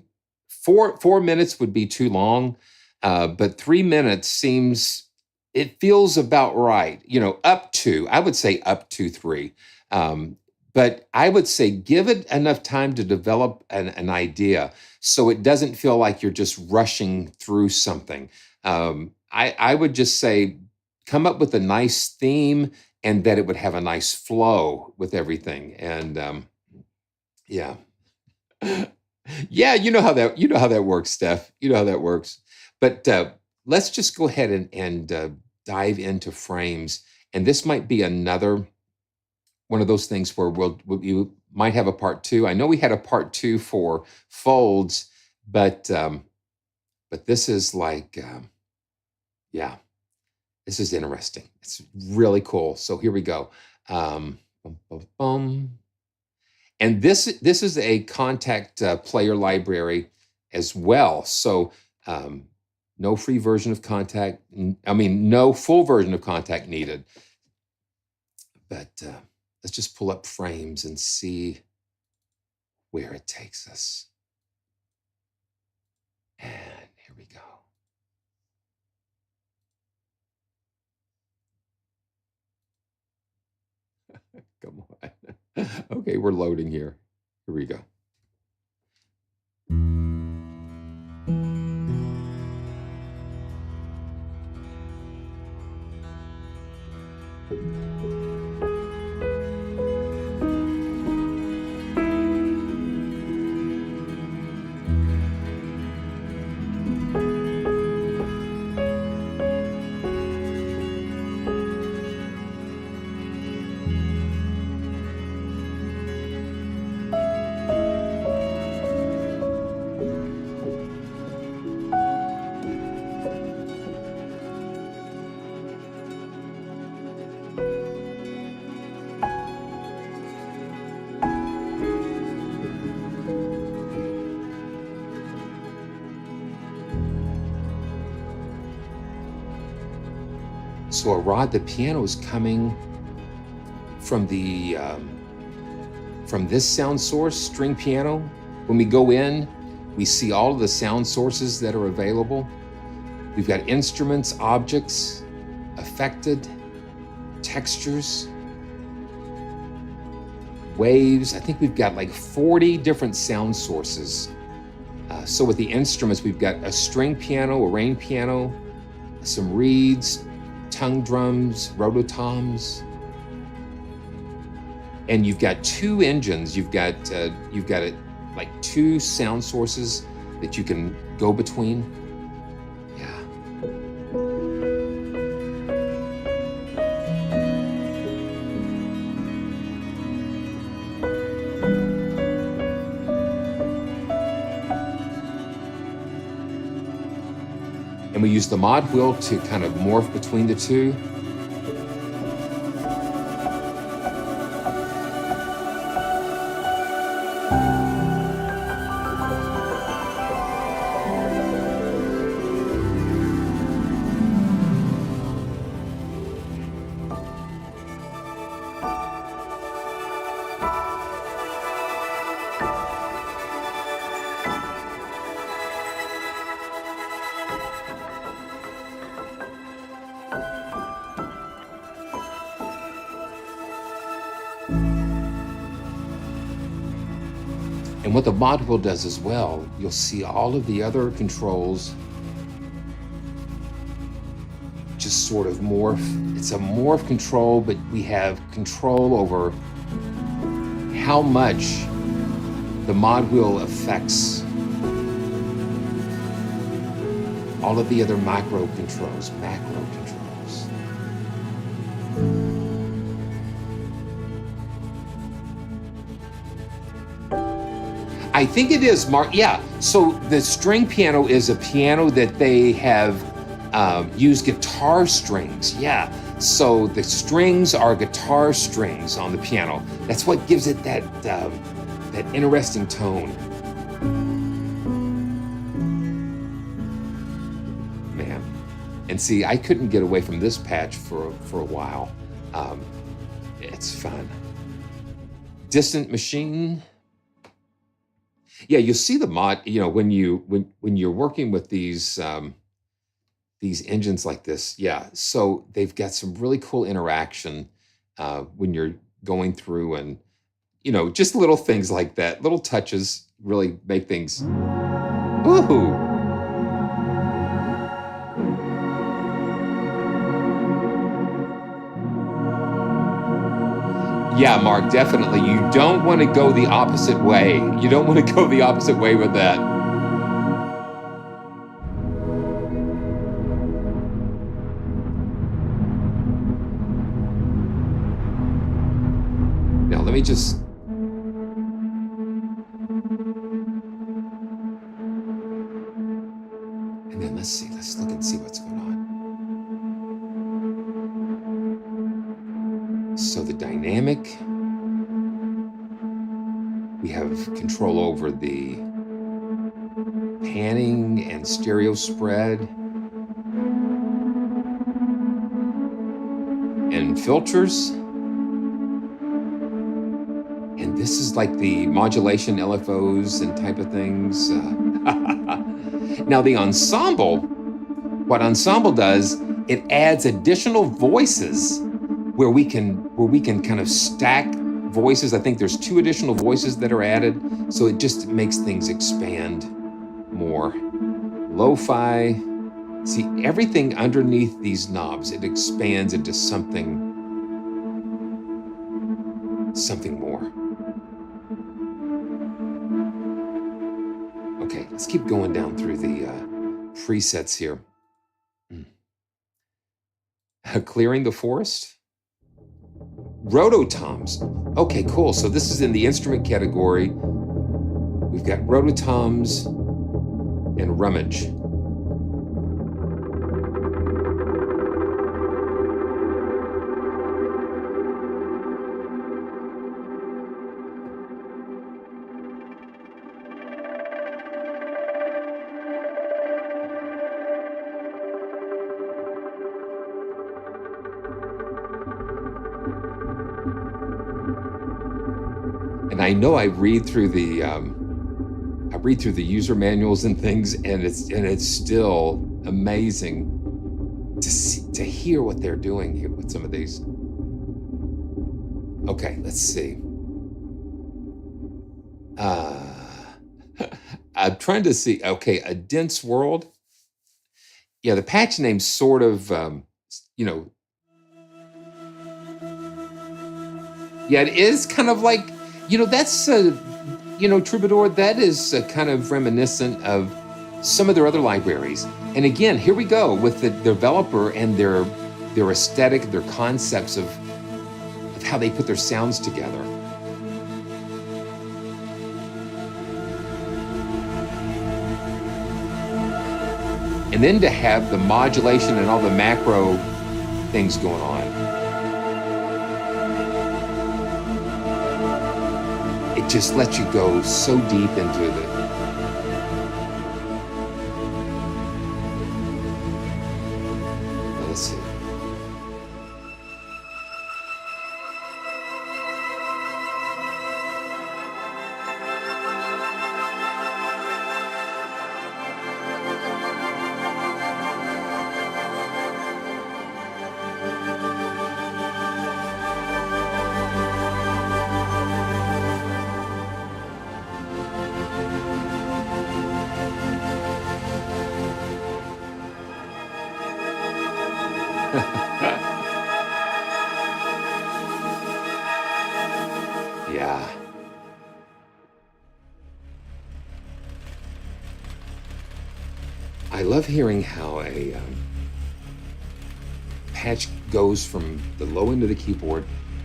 4 minutes would be too long, but 3 minutes it feels about right. I would say up to 3. But I would say give it enough time to develop an idea so it doesn't feel like you're just rushing through something. I would just say come up with a nice theme and that it would have a nice flow with everything. And yeah. Yeah, you know how that works, Steph. You know how that works. But let's just go ahead and dive into frames. And this might be another one of those things where you might have a part 2. I know we had a part 2 for folds, but this is like, yeah, this is interesting. It's really cool. So here we go. Boom, boom, boom. And this is a Contact player library as well. So no free version of Contact. No full version of Contact needed. But let's just pull up frames and see where it takes us. And here we go. Come on. Okay, we're loading here. Here we go. So Arad, the piano is coming from from this sound source, string piano. When we go in, we see all of the sound sources that are available. We've got instruments, objects, affected, textures, waves. I think we've got like 40 different sound sources. So with the instruments, we've got a string piano, a rain piano, some reeds, tongue drums, rototoms, and you've got 2 engines. You've got like 2 sound sources that you can go between. Yeah. And we use the mod wheel to kind of morph between the 2. And what the mod wheel does as well, you'll see all of the other controls just sort of morph. It's a morph control, but we have control over how much the mod wheel affects all of the other macro controls. I think it is, Mark. Yeah. So the string piano is a piano that they have used guitar strings. Yeah. So the strings are guitar strings on the piano. That's what gives it that interesting tone. Man. And see, I couldn't get away from this patch for a while. It's fun. Distant Machine. Yeah, you'll see the mod, when you're working with these engines like this. Yeah, so they've got some really cool interaction when you're going through, and just little things like that, little touches really make things. Ooh. Yeah, Mark, definitely. You don't want to go the opposite way. You don't want to go the opposite way with that. Now, let me just... And then let's see. Let's look and see what's going on. So the dynamic, we have control over the panning and stereo spread and filters. And this is like the modulation LFOs and type of things. Now the ensemble, what ensemble does, it adds additional voices where we can kind of stack voices. I think there's 2 additional voices that are added, so it just makes things expand more. Lo-fi, see everything underneath these knobs, it expands into something more. Okay, let's keep going down through the presets here. Clearing the forest. Rototoms. Okay, cool. So this is in the instrument category. We've got rototoms and rummage. And I know I read through the user manuals and things, and it's still amazing to hear what they're doing here with some of these. Okay, let's see. I'm trying to see. Okay, A Dense World. Yeah, the patch name's sort of, Yeah, it is kind of like, that's, Troubadour, that is kind of reminiscent of some of their other libraries. And again, here we go with the developer and their aesthetic, their concepts of how they put their sounds together. And then to have the modulation and all the macro things going on. It just lets you go so deep into the... Let's see. Yeah. I love hearing how a patch goes from the low end of the keyboard,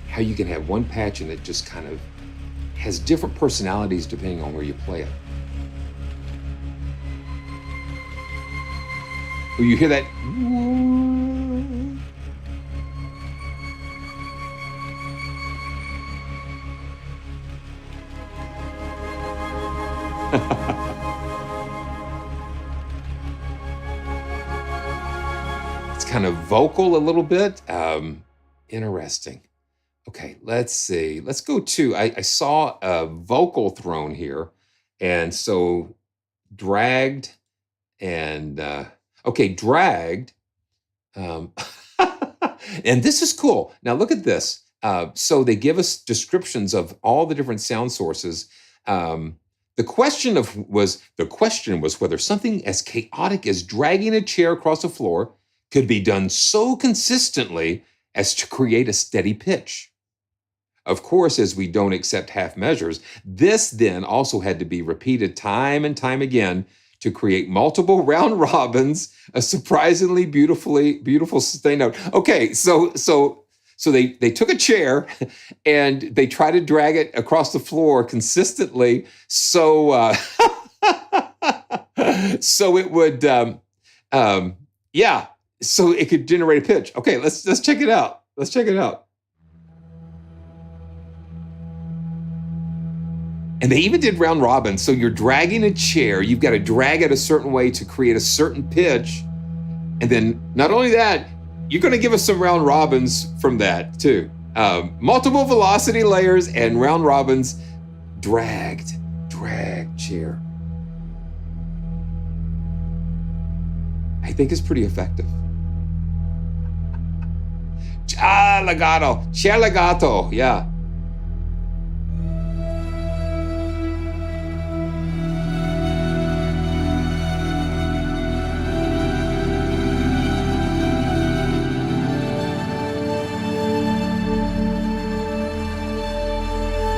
how you can have one patch and it just kind of has different personalities depending on where you play it. Will you hear that? It's kind of vocal a little bit. Interesting. Okay, let's see. Let's go to, I saw a vocal thrown here. And so dragged and, okay, dragged. And this is cool. Now look at this. So they give us descriptions of all the different sound sources. The question was whether something as chaotic as dragging a chair across the floor could be done so consistently as to create a steady pitch. Of course, as we don't accept half measures, this then also had to be repeated time and time again to create multiple round robins, a surprisingly beautiful sustained note. Okay, so they took a chair and they tried to drag it across the floor consistently, so so it would so it could generate a pitch. Okay, let's check it out. Let's check it out. And they even did round robin. So you're dragging a chair, you've got to drag it a certain way to create a certain pitch. And then not only that, you're going to give us some round robins from that too. Multiple velocity layers and round robins, drag chair. I think it's pretty effective. Chair legato, yeah.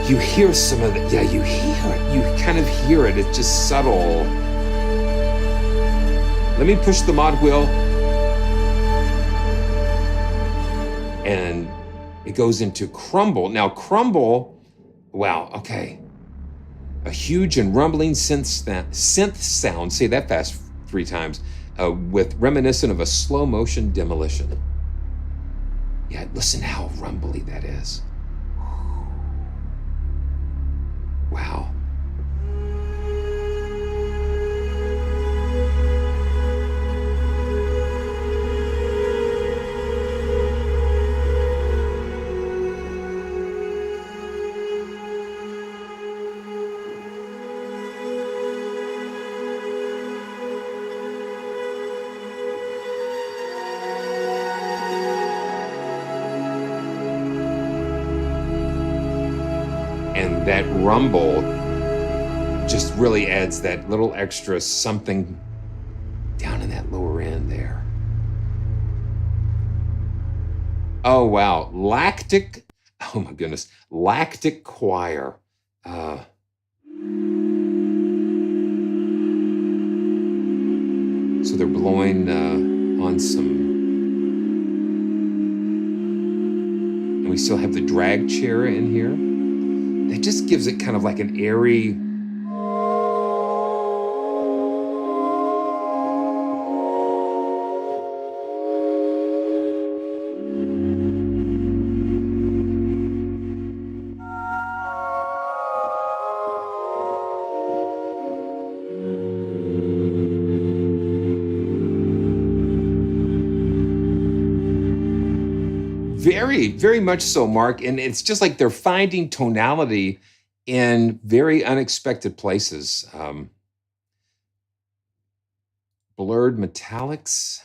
You hear some of it. Yeah, you hear it. You kind of hear it. It's just subtle. Let me push the mod wheel. And it goes into crumble. Now, crumble, wow, okay. A huge and rumbling synth sound, say that fast 3 times, with reminiscent of a slow motion demolition. Yeah, listen how rumbly that is. Wow. And that rumble just really adds that little extra something down in that lower end there. Oh, wow. Lactic, oh my goodness. Lactic choir. So they're blowing on some, and we still have the drag chair in here. It just gives it kind of like an airy, very much so, Mark. And it's just like they're finding tonality in very unexpected places. Blurred metallics.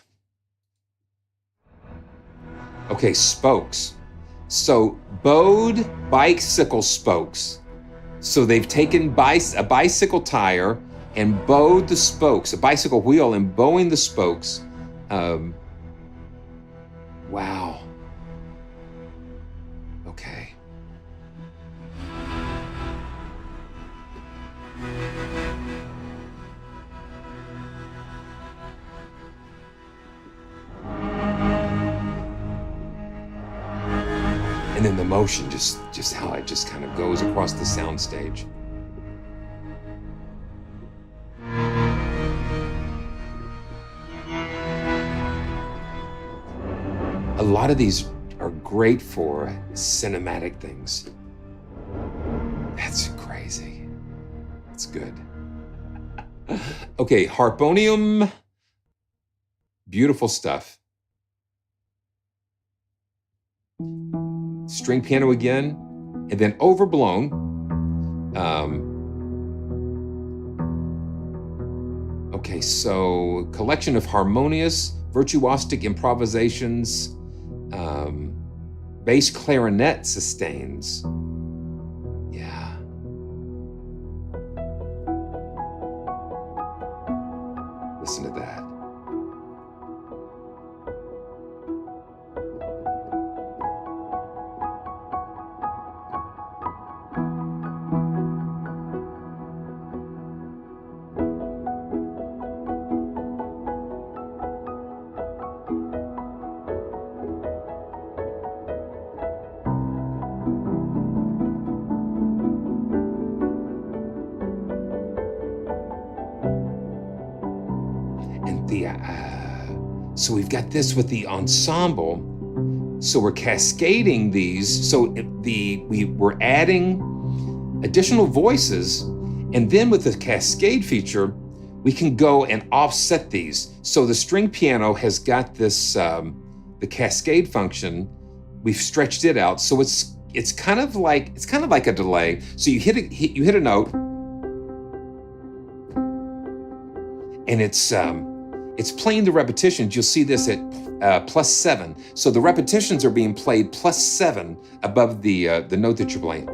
Okay, spokes. So bowed bicycle spokes. So they've taken a bicycle tire and bowed the spokes, a bicycle wheel, and bowing the spokes. Wow. Okay. emotion, just how it just kind of goes across the soundstage. A lot of these are great for cinematic things. That's crazy. That's good. Okay, harmonium. Beautiful stuff. String piano again, and then overblown. Okay, so collection of harmonious, virtuosic improvisations, bass clarinet sustains. Yeah. Listen to that. So we've got this with the ensemble. So we're cascading these. So we're adding additional voices, and then with the cascade feature, we can go and offset these. So the string piano has got this the cascade function. We've stretched it out, so it's kind of like a delay. So you hit a note, and it's playing the repetitions. You'll see this at +7. So the repetitions are being played +7 above the note that you're playing.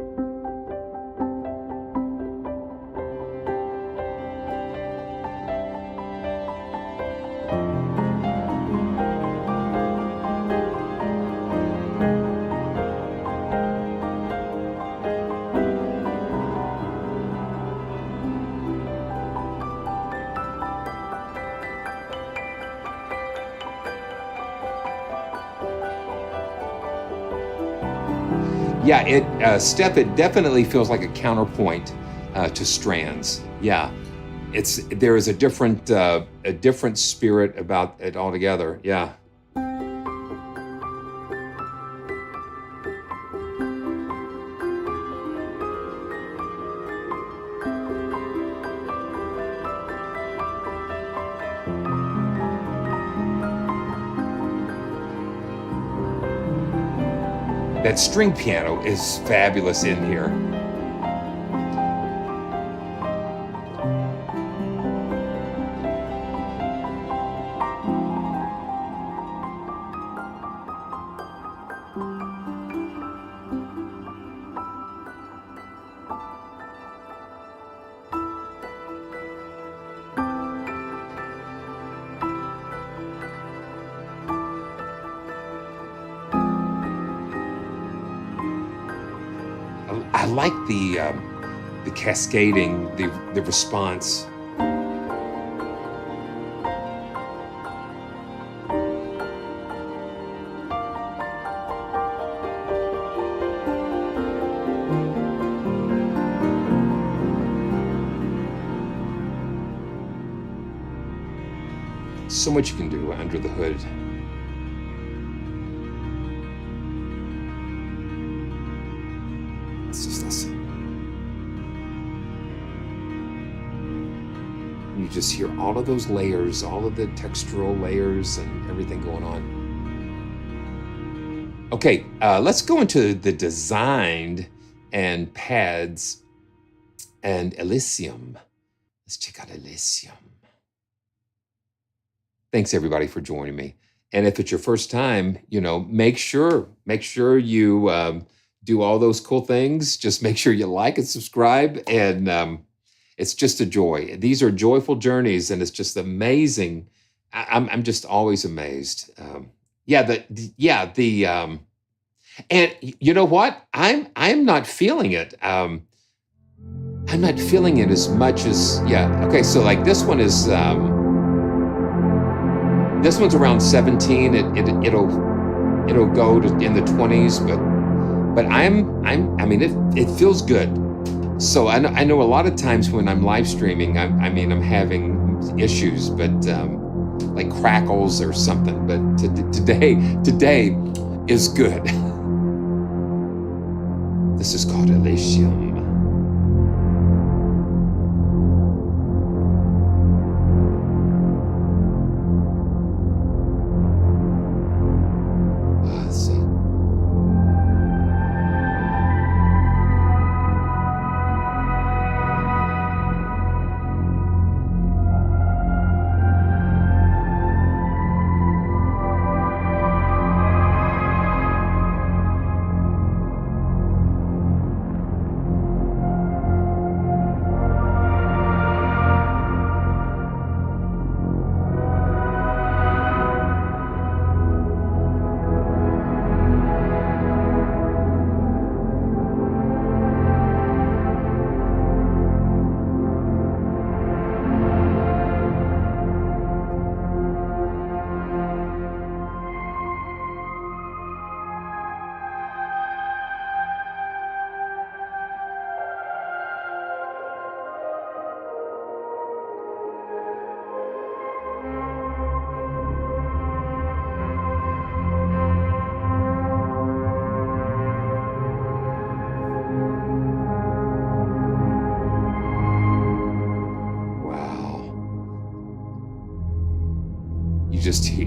Yeah, it definitely feels like a counterpoint to strands. Yeah, there is a different spirit about it altogether. Yeah. That string piano is fabulous in here. I like the cascading, the response. So much you can do under the hood. Let's just listen. You just hear all of those layers, all of the textural layers and everything going on. Okay, let's go into the designed and pads and Elysium. Let's check out Elysium. Thanks everybody for joining me. And if it's your first time, make sure you do all those cool things. Just make sure you like and subscribe, and it's just a joy. These are joyful journeys, and it's just amazing. I'm just always amazed. And you know what? I'm not feeling it. I'm not feeling it as much as Okay, so like this one is. This one's around 17. It'll go in the 20s, but I mean, it feels good. So I know a lot of times when I'm live streaming, I'm having issues, but like crackles or something. But today is good. This is called Elysium. Let's see.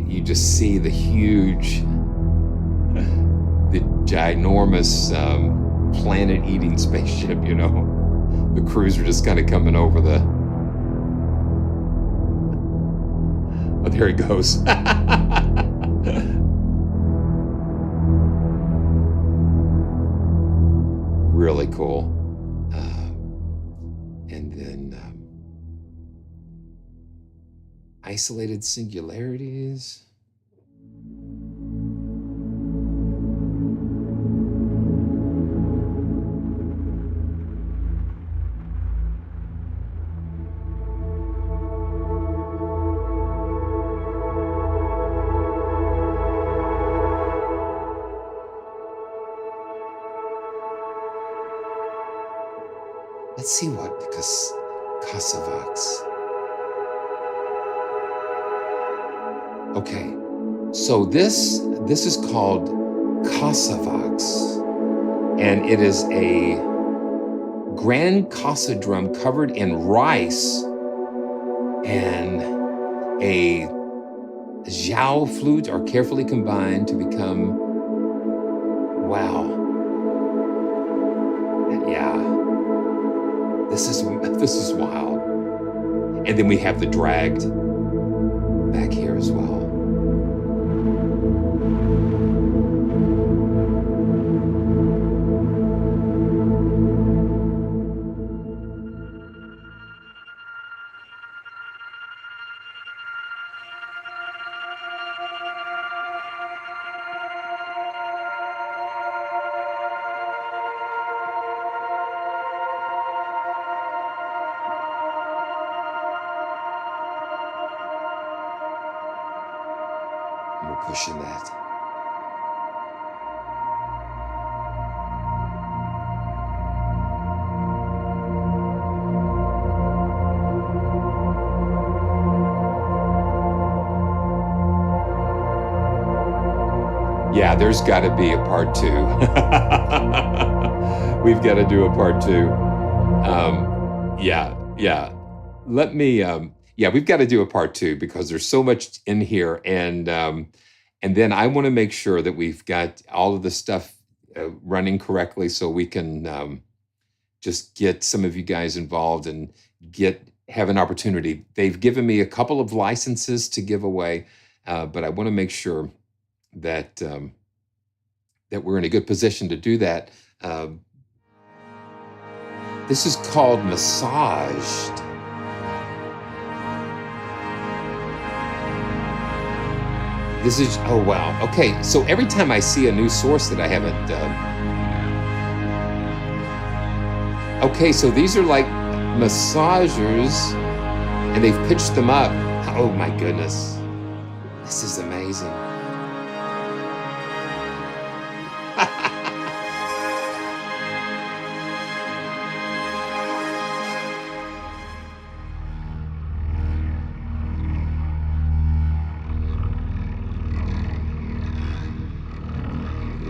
You just see the huge, the ginormous planet-eating spaceship, you know. The crews are just kind of coming over the... Oh, there he goes. Really cool. And then isolated singularities. Let's see what, because Kosovox. Okay, so this is called Kosovox, and it is a grand Kosa drum covered in rice and a Xiao flute are carefully combined to become, wow, yeah, this is wild. And then we have the dragged back here as well. We're pushing that. Yeah, there's got to be a part 2. We've got to do a part 2. Yeah. Let me. Yeah, we've got to do a part 2 because there's so much in here, and then I want to make sure that we've got all of the stuff running correctly, so we can just get some of you guys involved and have an opportunity. They've given me a couple of licenses to give away, but I want to make sure that that we're in a good position to do that. This is called Massaged. This is, oh wow. Okay, so every time I see a new source that I haven't done. Okay, so these are like massagers, and they've pitched them up. Oh my goodness. This is amazing.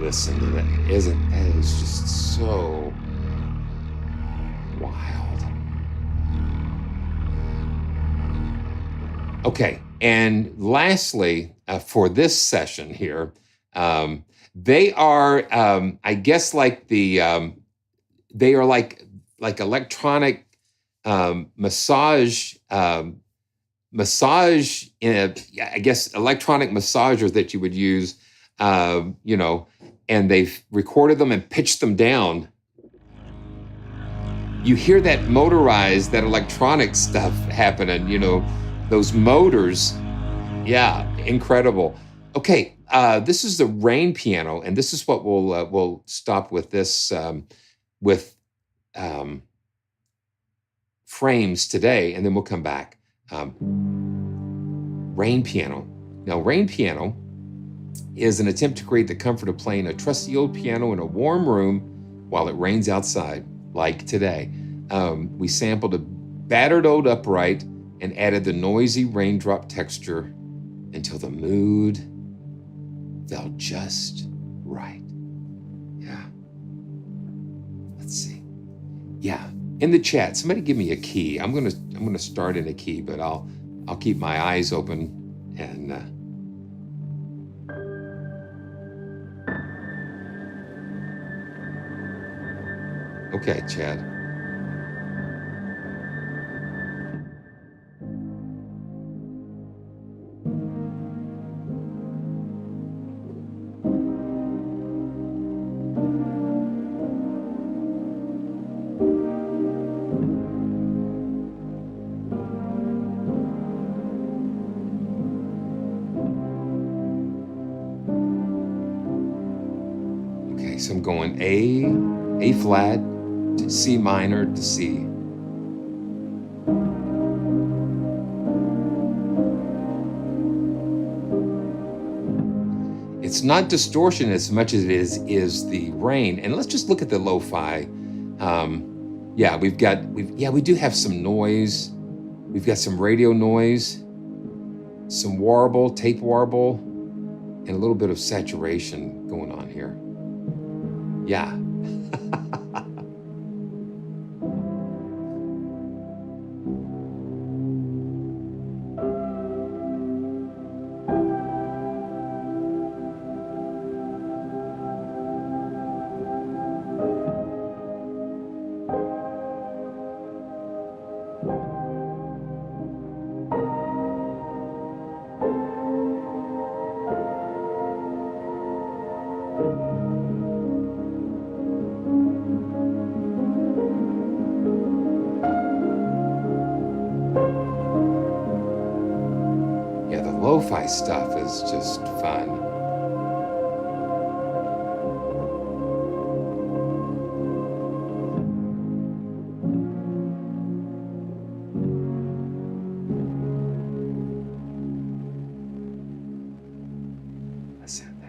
Listen to that. That is just so wild. Okay, and lastly, for this session here, they are, I guess, like they are like electronic massage in I guess electronic massagers that you would use, and they've recorded them and pitched them down. You hear that motorized, that electronic stuff happening, those motors. Yeah, incredible. Okay, this is the rain piano, and this is what we'll stop with this with frames today, and then we'll come back. Rain piano. Now, rain piano is an attempt to create the comfort of playing a trusty old piano in a warm room while it rains outside, like today. We sampled a battered old upright and added the noisy raindrop texture until the mood felt just right. Yeah. Let's see. Yeah. In the chat, somebody give me a key. I'm gonna start in a key, but I'll keep my eyes open and okay, Chad. So I'm going A flat to C minor to C. It's not distortion as much as it is the rain. And let's just look at the lo-fi. Yeah, we do have some noise. We've got some radio noise, some warble, tape warble, and a little bit of saturation going on here. Yeah. Lo-fi stuff is just fun. Let's have that.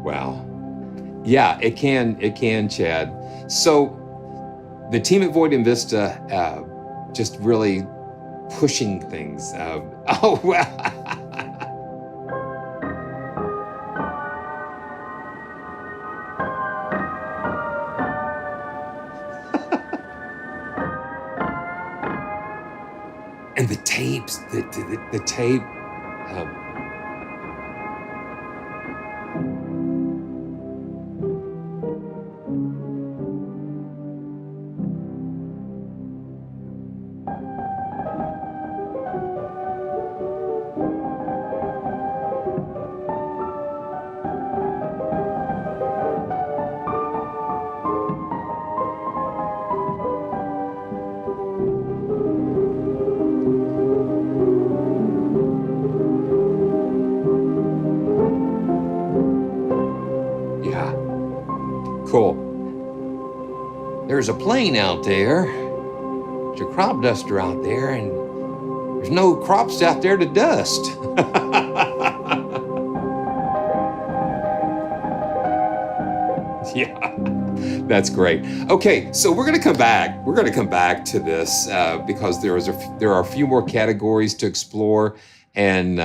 Wow. Yeah, it can, Chad. So the team at Void and Vista just really pushing things. Oh, well. And the tapes, the tape. there's a plane out there, there's a crop duster out there, and there's no crops out there to dust. Yeah, that's great. Okay, so we're going to come back. We're going to come back to this because there are a few more categories to explore, and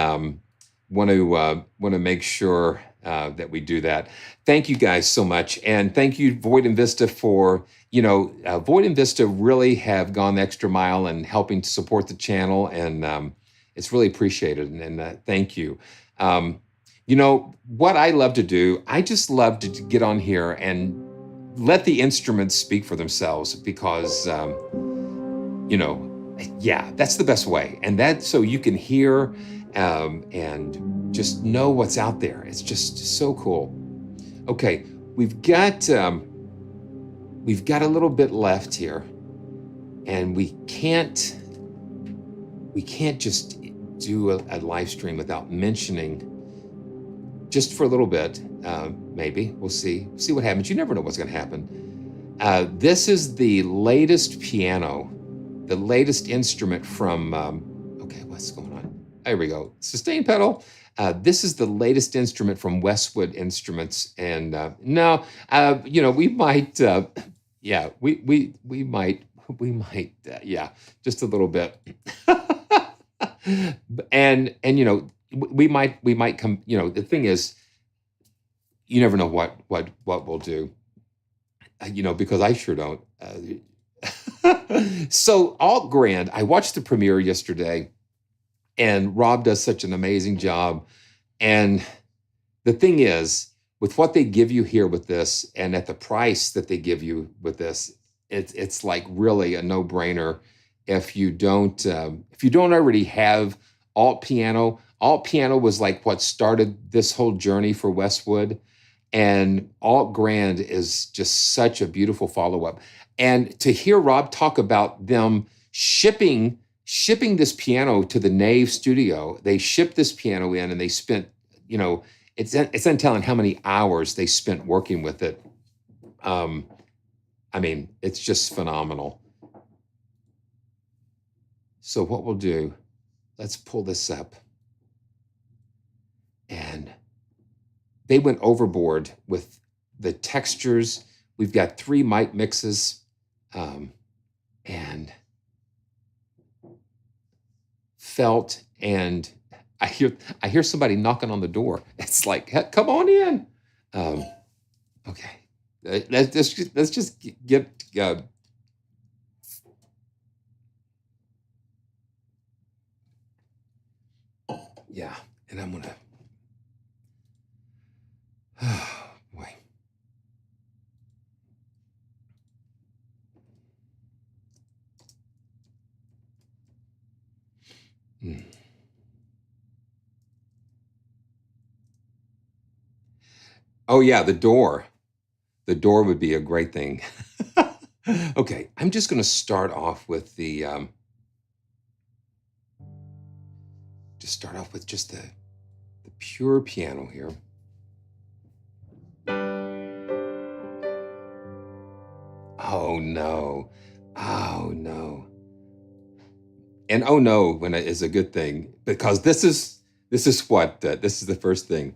want to make sure that we do that. Thank you guys so much, and thank you Void and Vista for Void and Vista really have gone the extra mile in helping to support the channel, and it's really appreciated. And thank you. What I love to do, I just love to get on here and let the instruments speak for themselves because, yeah, that's the best way. And that so you can hear and just know what's out there. It's just so cool. Okay, we've got a little bit left here, and we can't just do a live stream without mentioning, just for a little bit, maybe, we'll see what happens. You never know what's gonna happen. This is the latest piano, the latest instrument from, okay, what's going on? There we go, sustain pedal. This is the latest instrument from Westwood Instruments. And we might, yeah, we might, yeah, just a little bit. and we might come, the thing is, you never know what we'll do, because I sure don't. So Alt Grand, I watched the premiere yesterday, and Rob does such an amazing job. And the thing is, with what they give you here with this, and at the price that they give you with this, it's like really a no-brainer. If you don't already have alt piano. Alt piano was like what started this whole journey for Westwood, and Alt Grand is just such a beautiful follow-up. And to hear Rob talk about them shipping this piano to the Nave studio, they shipped this piano in, and they spent, it's untelling how many hours they spent working with it. I mean, it's just phenomenal. So what we'll do, let's pull this up. And they went overboard with the textures. We've got 3 mic mixes, and felt, and I hear somebody knocking on the door. It's like, hey, come on in. Okay, let's just get. Yeah, and I'm gonna. Oh, boy. Oh yeah, the door. The door would be a great thing. Okay, I'm just going to start off with the just the pure piano here. Oh no. Oh no. And oh no when it is a good thing, because this is what this is the first thing.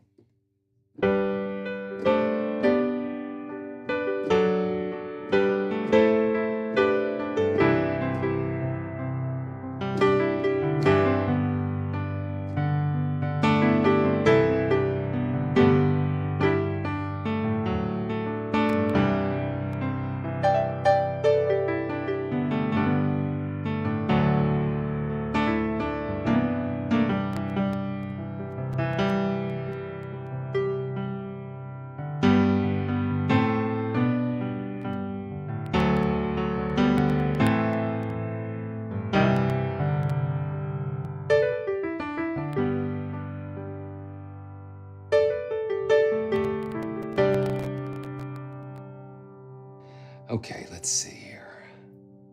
Okay, let's see here.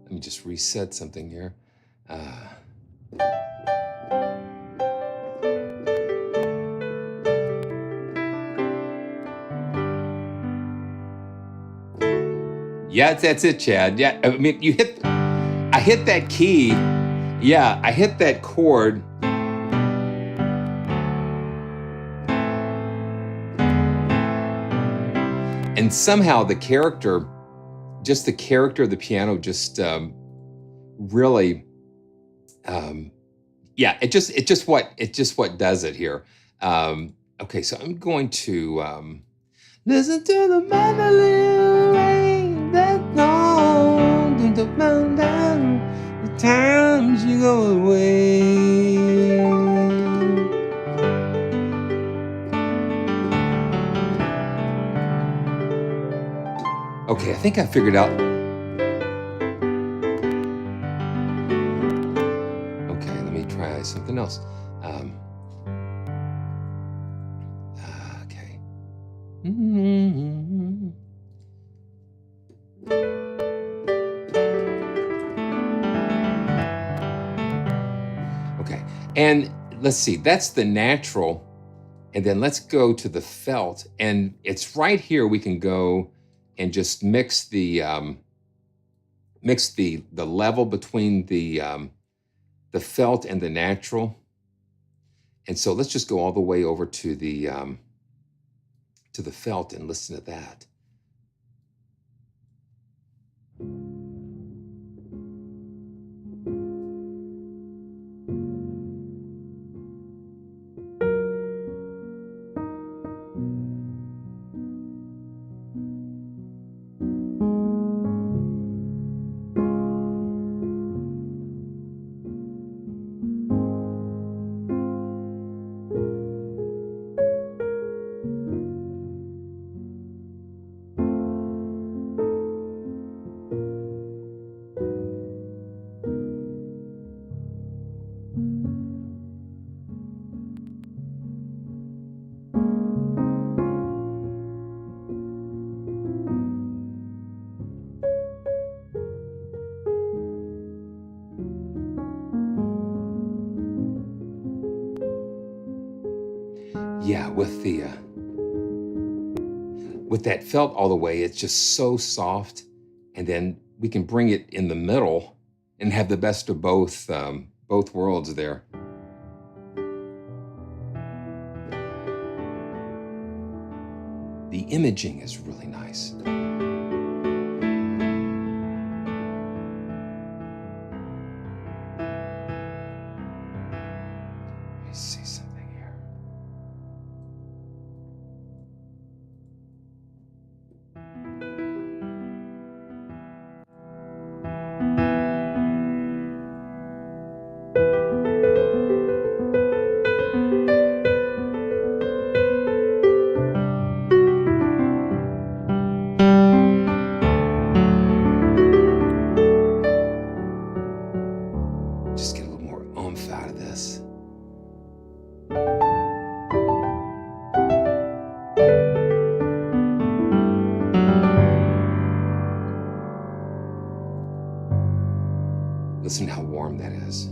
Let me just reset something here. Yeah, that's it, Chad. Yeah, I mean, I hit that key. Yeah, I hit that chord. And somehow the character, just the character of the piano just really, yeah, it just what does it here. Okay, so I'm going to listen to the mandolin rain that long to the mountain, the times you go away. Okay, I think I figured out. Okay, let me try something else. Okay. Okay, and let's see, that's the natural, and then let's go to the felt, and it's right here we can go and just mix the level between the felt and the natural. And so let's just go all the way over to the felt and listen to that. Yeah, with that felt all the way, it's just so soft, and then we can bring it in the middle and have the best of both worlds there. The imaging is really nice. Let me see something here. Just get a little more oomph out of this. Listen how warm that is.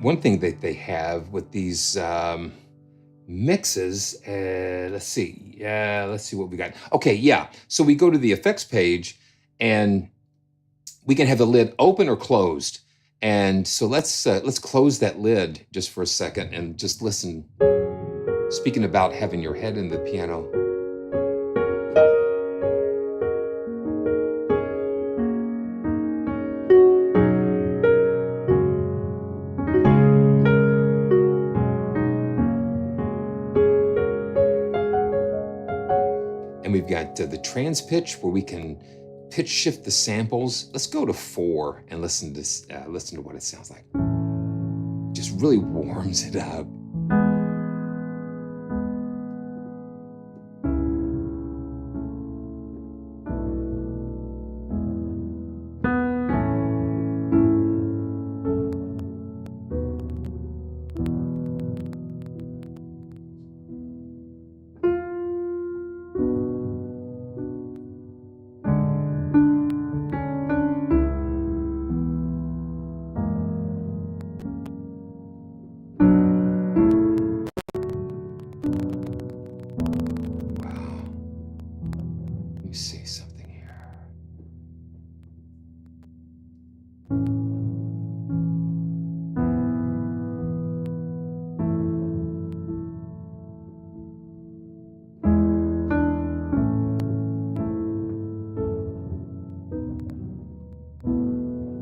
One thing that they have with these mixes, let's see what we got. Okay, yeah. So we go to the effects page, and we can have the lid open or closed. And so let's close that lid just for a second and just listen. Speaking about having your head in the piano. And we've got the trans pitch where we can pitch shift the samples. Let's go to 4 and listen to what it sounds like. Just really warms it up. See something here.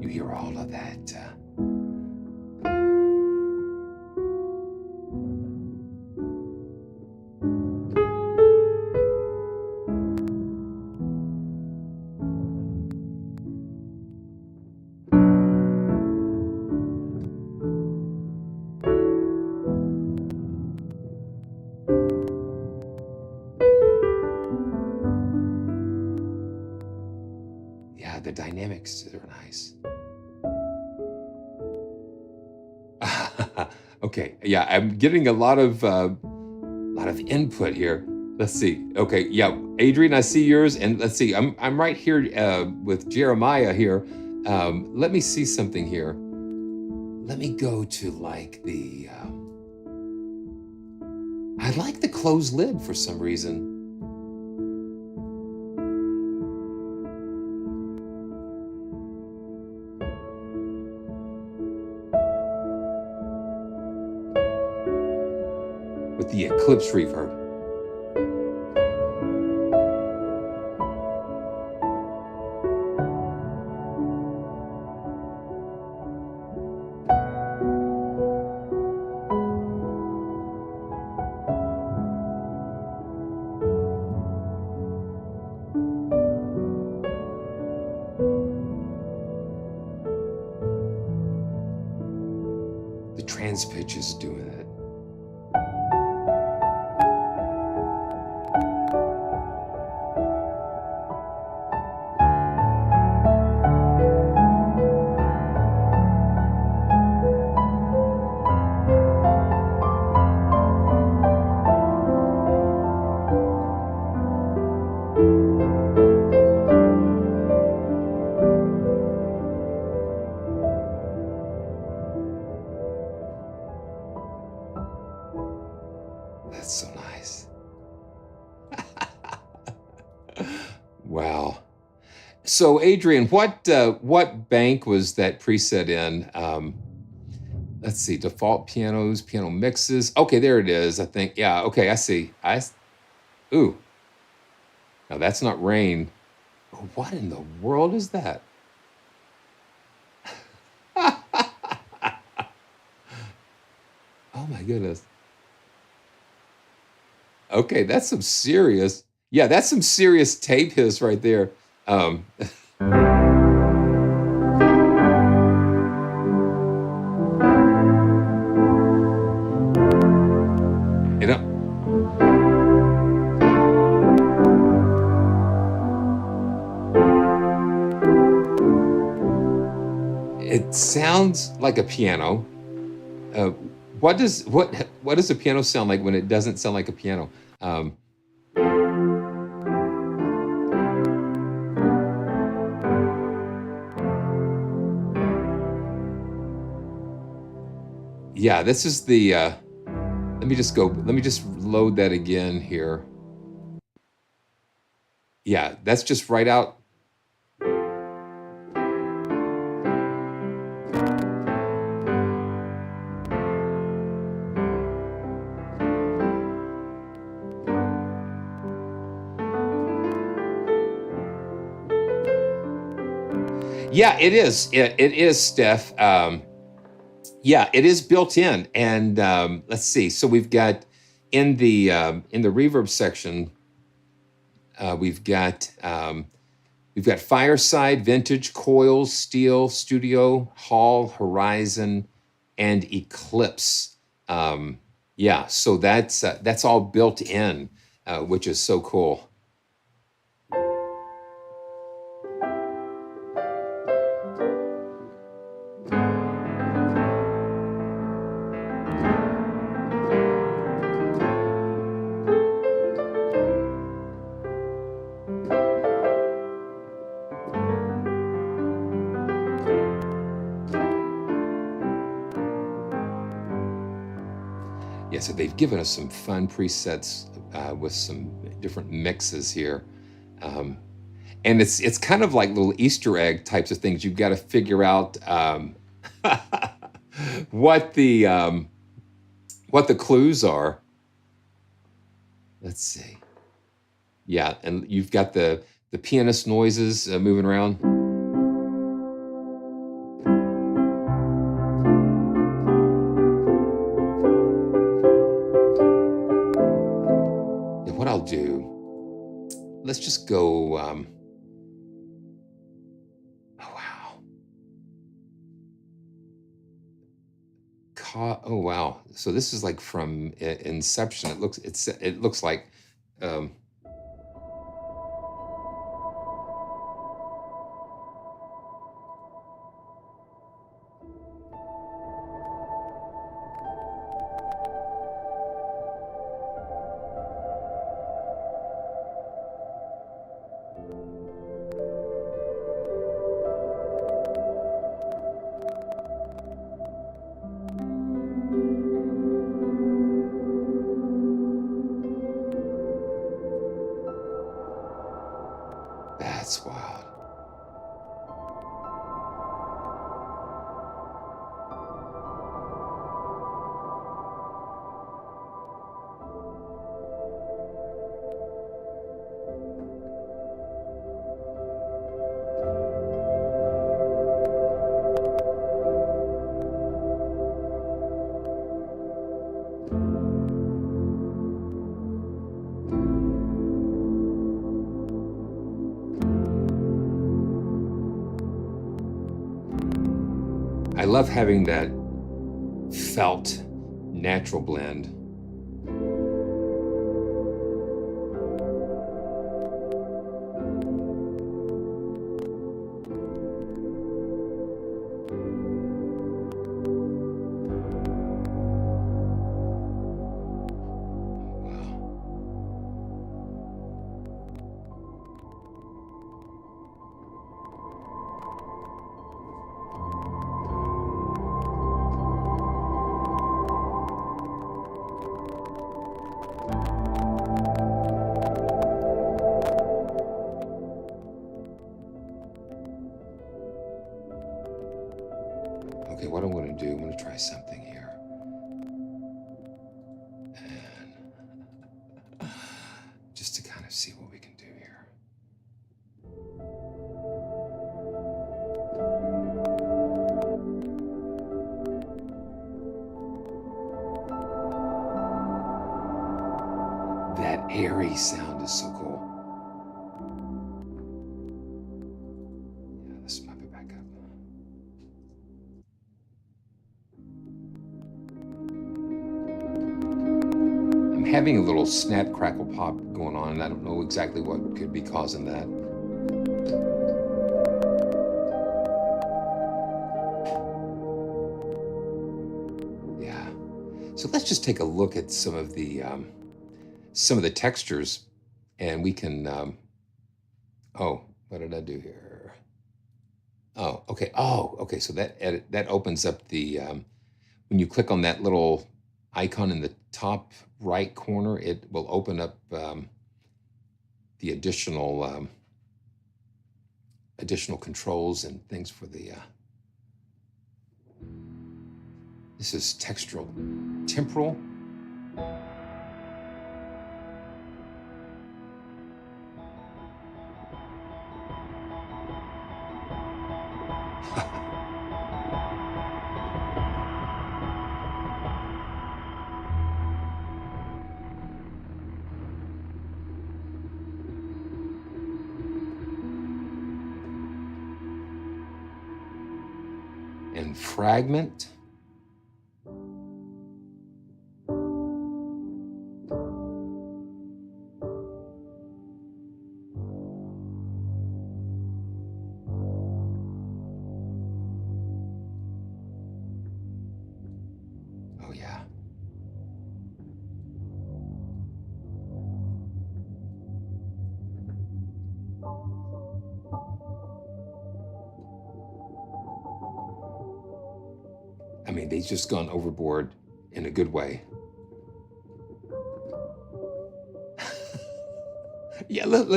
You hear all of that. Yeah, the dynamics are nice. Okay, yeah, I'm getting a lot of input here. Let's see. Okay, yeah, Adrian, I see yours, and let's see. I'm right here with Jeremiah here. Let me see something here. Let me go to like the. I like the closed lid for some reason. With the Eclipse reverb. The trans pitch is doing it. That's so nice. Wow. So Adrian, what bank was that preset in? Let's see, default pianos, piano mixes. Okay, there it is, I think. Yeah, okay, I see. Ooh. Now that's not rain. What in the world is that? Oh my goodness. Okay, that's some serious, yeah, that's some serious tape hiss right there. You know, it sounds like a piano. What does a piano sound like when it doesn't sound like a piano? Yeah, this is the. Let me just load that again here. Yeah, that's just right out. Yeah, it is. It is, Steph. Yeah, it is built in. And let's see. So we've got in the reverb section, we've got Fireside, Vintage, Coils, Steel, Studio, Hall, Horizon, and Eclipse. Yeah, so that's all built in, which is so cool. Yeah, so they've given us some fun presets with some different mixes here. And it's kind of like little Easter egg types of things. You've got to figure out what the clues are. Let's see. Yeah, and you've got the pianist noises moving around. Yeah, what I'll do, let's just go. Oh wow. Oh wow. So this is like from Inception. It looks like. That's wild. I love having that felt natural blend. Okay, what I'm going to do, I'm going to try something here. And just to kind of see what we can do here. That airy sound is so cool. Yeah, let's pump it back up. I'm having a little snap, crackle, pop going on, and I don't know exactly what could be causing that. Yeah. So let's just take a look at some of the textures, and we can. Oh, what did I do here? Oh, okay. Oh, okay. So that opens up the when you click on that little icon in the top right corner, it will open up the additional controls and things for the This is textural, temporal. And fragment. Oh yeah. I mean, they've just gone overboard in a good way. Yeah, look.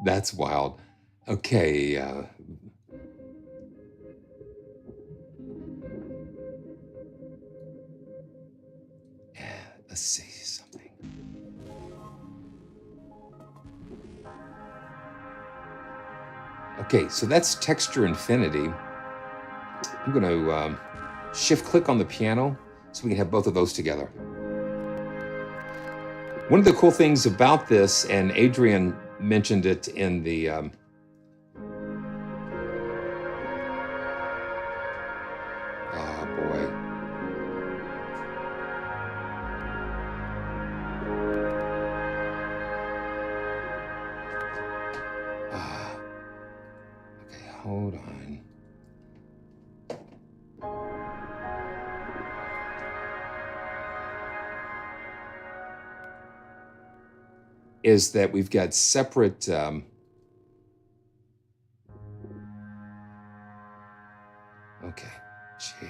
That's wild. Okay. Let's see something. Okay, so that's texture infinity. I'm going to shift click on the piano so we can have both of those together. One of the cool things about this, and Adrian mentioned it in the oh boy. Okay, hold on. Is that we've got separate okay, gee.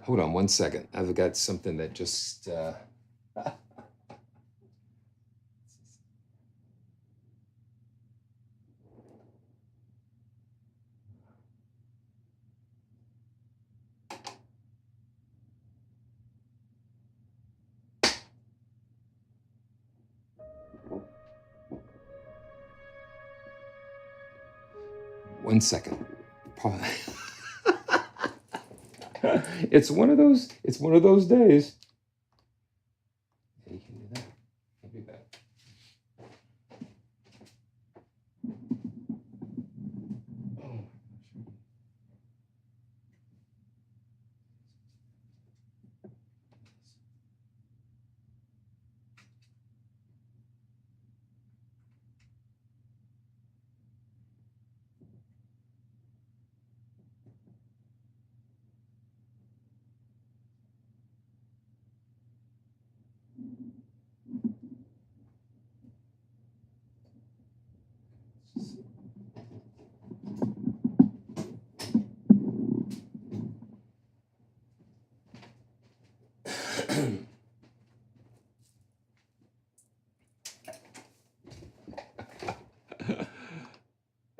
Hold on one second. I've got something that just one second. It's one of those days. You can do that. I'll do that. Oh.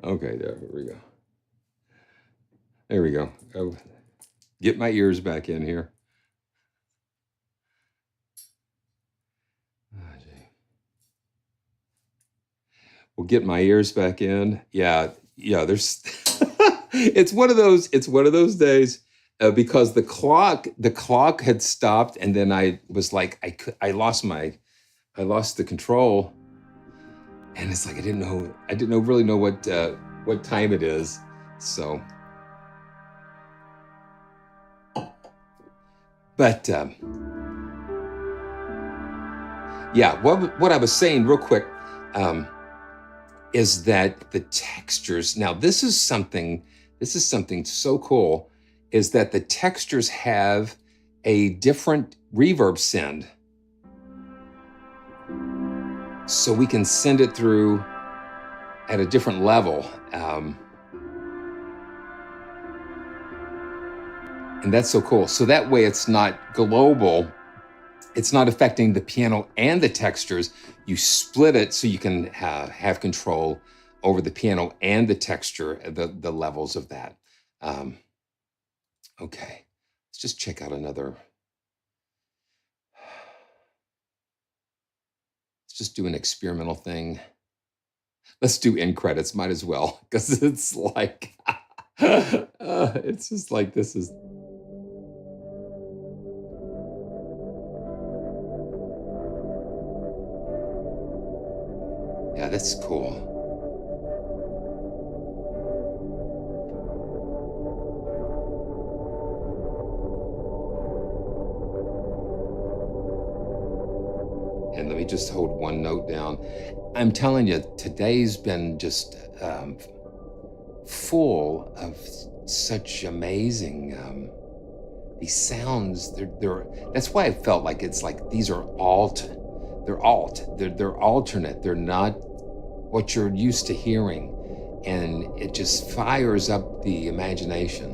Okay, there we go. There we go. Oh, get my ears back in here. Oh, gee. We'll get my ears back in. Yeah. There's. It's one of those days because the clock had stopped, and then I was like, I lost the control, and it's like I didn't really know what time it is. So, but yeah, what I was saying real quick is that the textures. Now, this is something so cool, is that the textures have a different reverb send. So we can send it through at a different level. And that's so cool. So that way it's not global. It's not affecting the piano and the textures. You split it so you can have control over the piano and the texture, the levels of that. Okay, let's just check out another. Let's just do an experimental thing. Let's do end credits, might as well, because it's like, it's just like, this is. Yeah, that's cool. And let me just hold one note down. I'm telling you, today's been just full of such amazing these sounds. They're that's why I felt like it's like these are they're alternate. They're not what you're used to hearing, and it just fires up the imagination.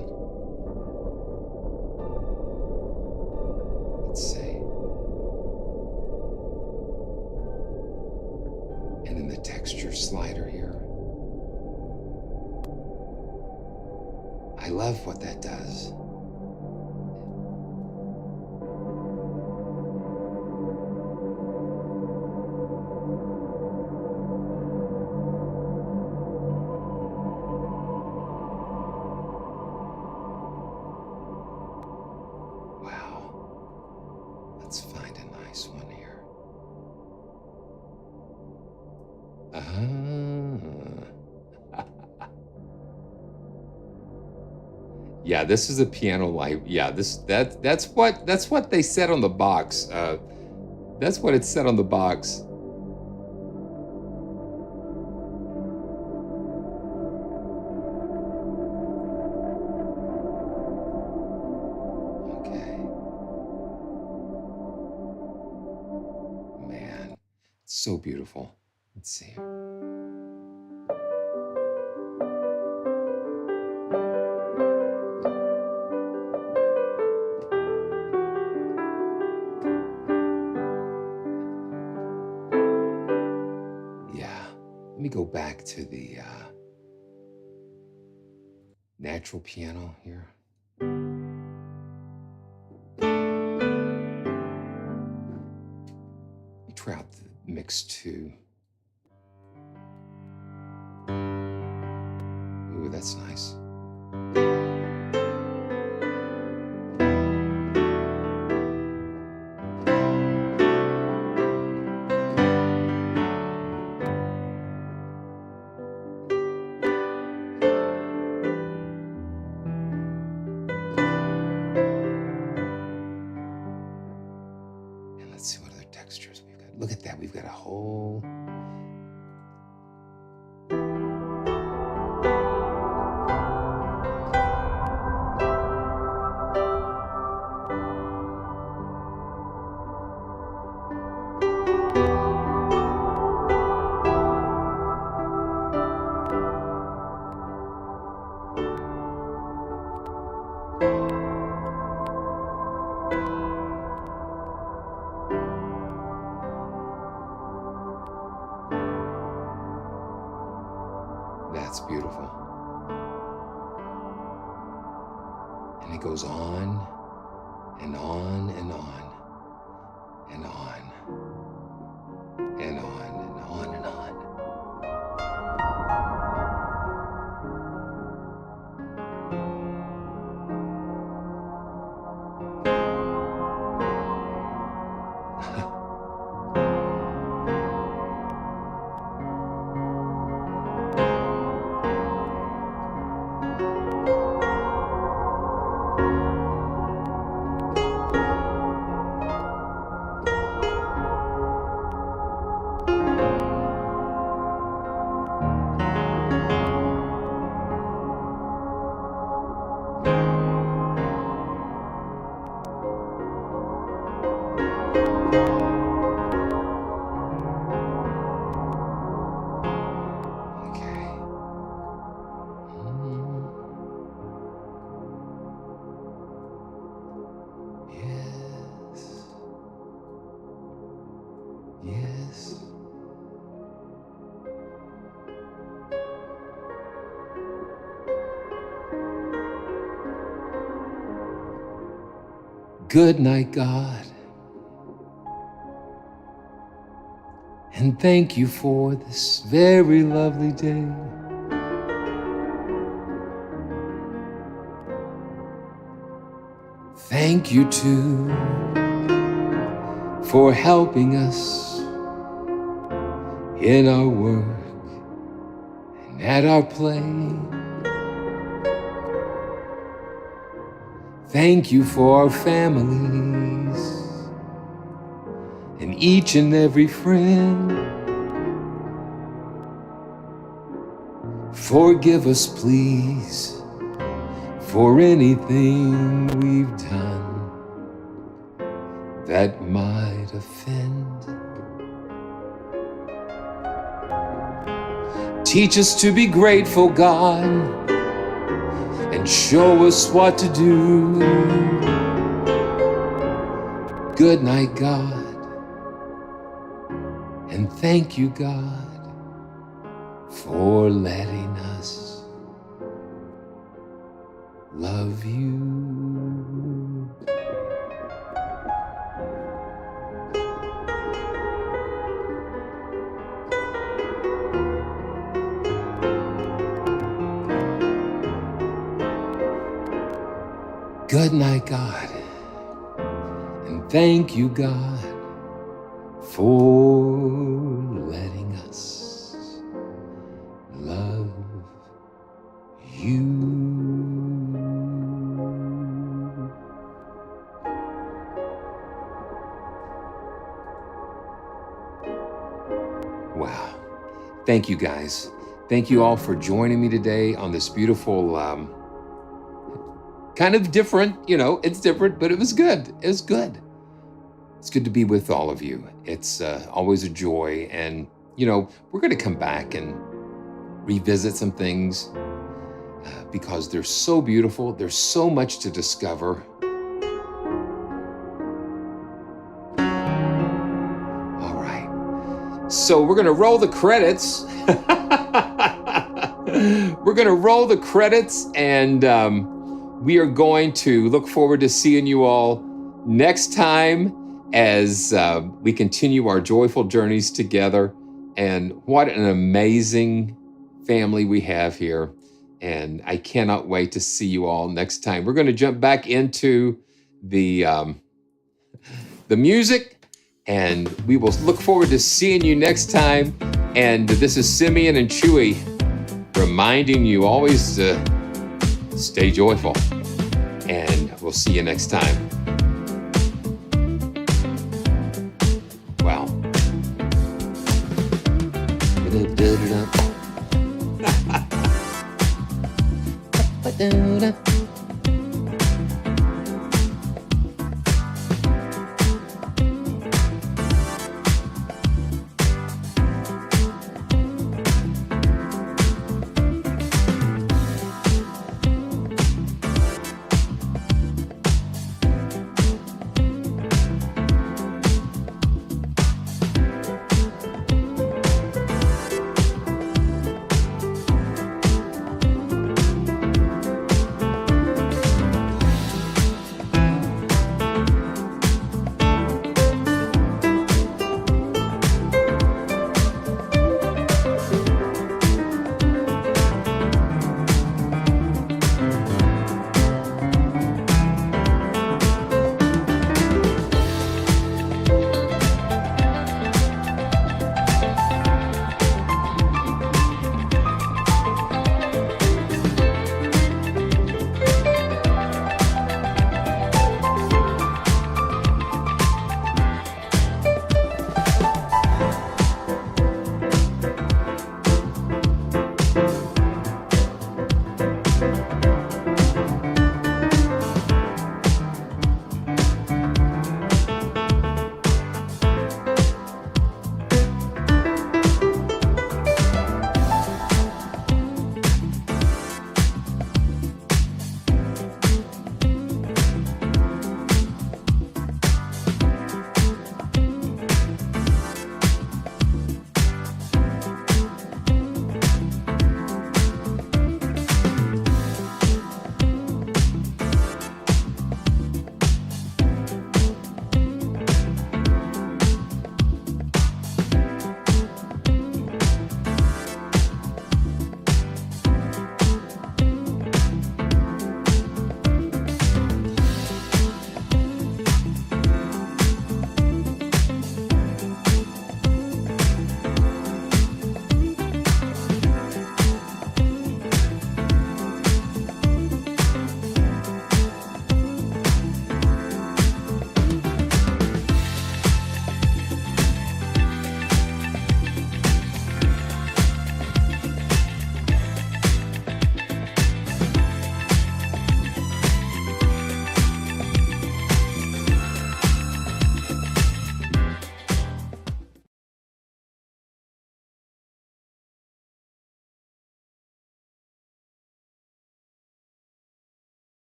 Let's see. And then the texture slider here. I love what that does. Wow. Let's find a nice one here. Yeah, this is a piano light. Yeah, that's what they said on the box. That's what it said on the box. Okay. Man, it's so beautiful. Let's see. Let me go back to the natural piano here. Let me try out the mix 2. Ooh, that's nice. Let's see what other textures we've got. Look at that, we've got a whole. That's beautiful. And it goes on and on and on and on and on and on and on. Good night, God. And thank you for this very lovely day. Thank you, too, for helping us in our work and at our play. Thank you for our families and each and every friend. Forgive us, please, for anything we've done that might offend. Teach us to be grateful, God, and show us what to do. Good night, God, and thank you, God, for letting us love you. Good night, God, and thank you, God, for letting us love you. Wow. Thank you, guys. Thank you all for joining me today on this beautiful, kind of different, it's different, but it was good. It was good. It's good to be with all of you. It's always a joy. And, we're going to come back and revisit some things because they're so beautiful. There's so much to discover. All right. So we're going to roll the credits. We're going to roll the credits, and we are going to look forward to seeing you all next time as we continue our joyful journeys together. And what an amazing family we have here. And I cannot wait to see you all next time. We're going to jump back into the music, and we will look forward to seeing you next time. And this is Simeon and Chewy reminding you always to stay joyful. And we'll see you next time. Wow.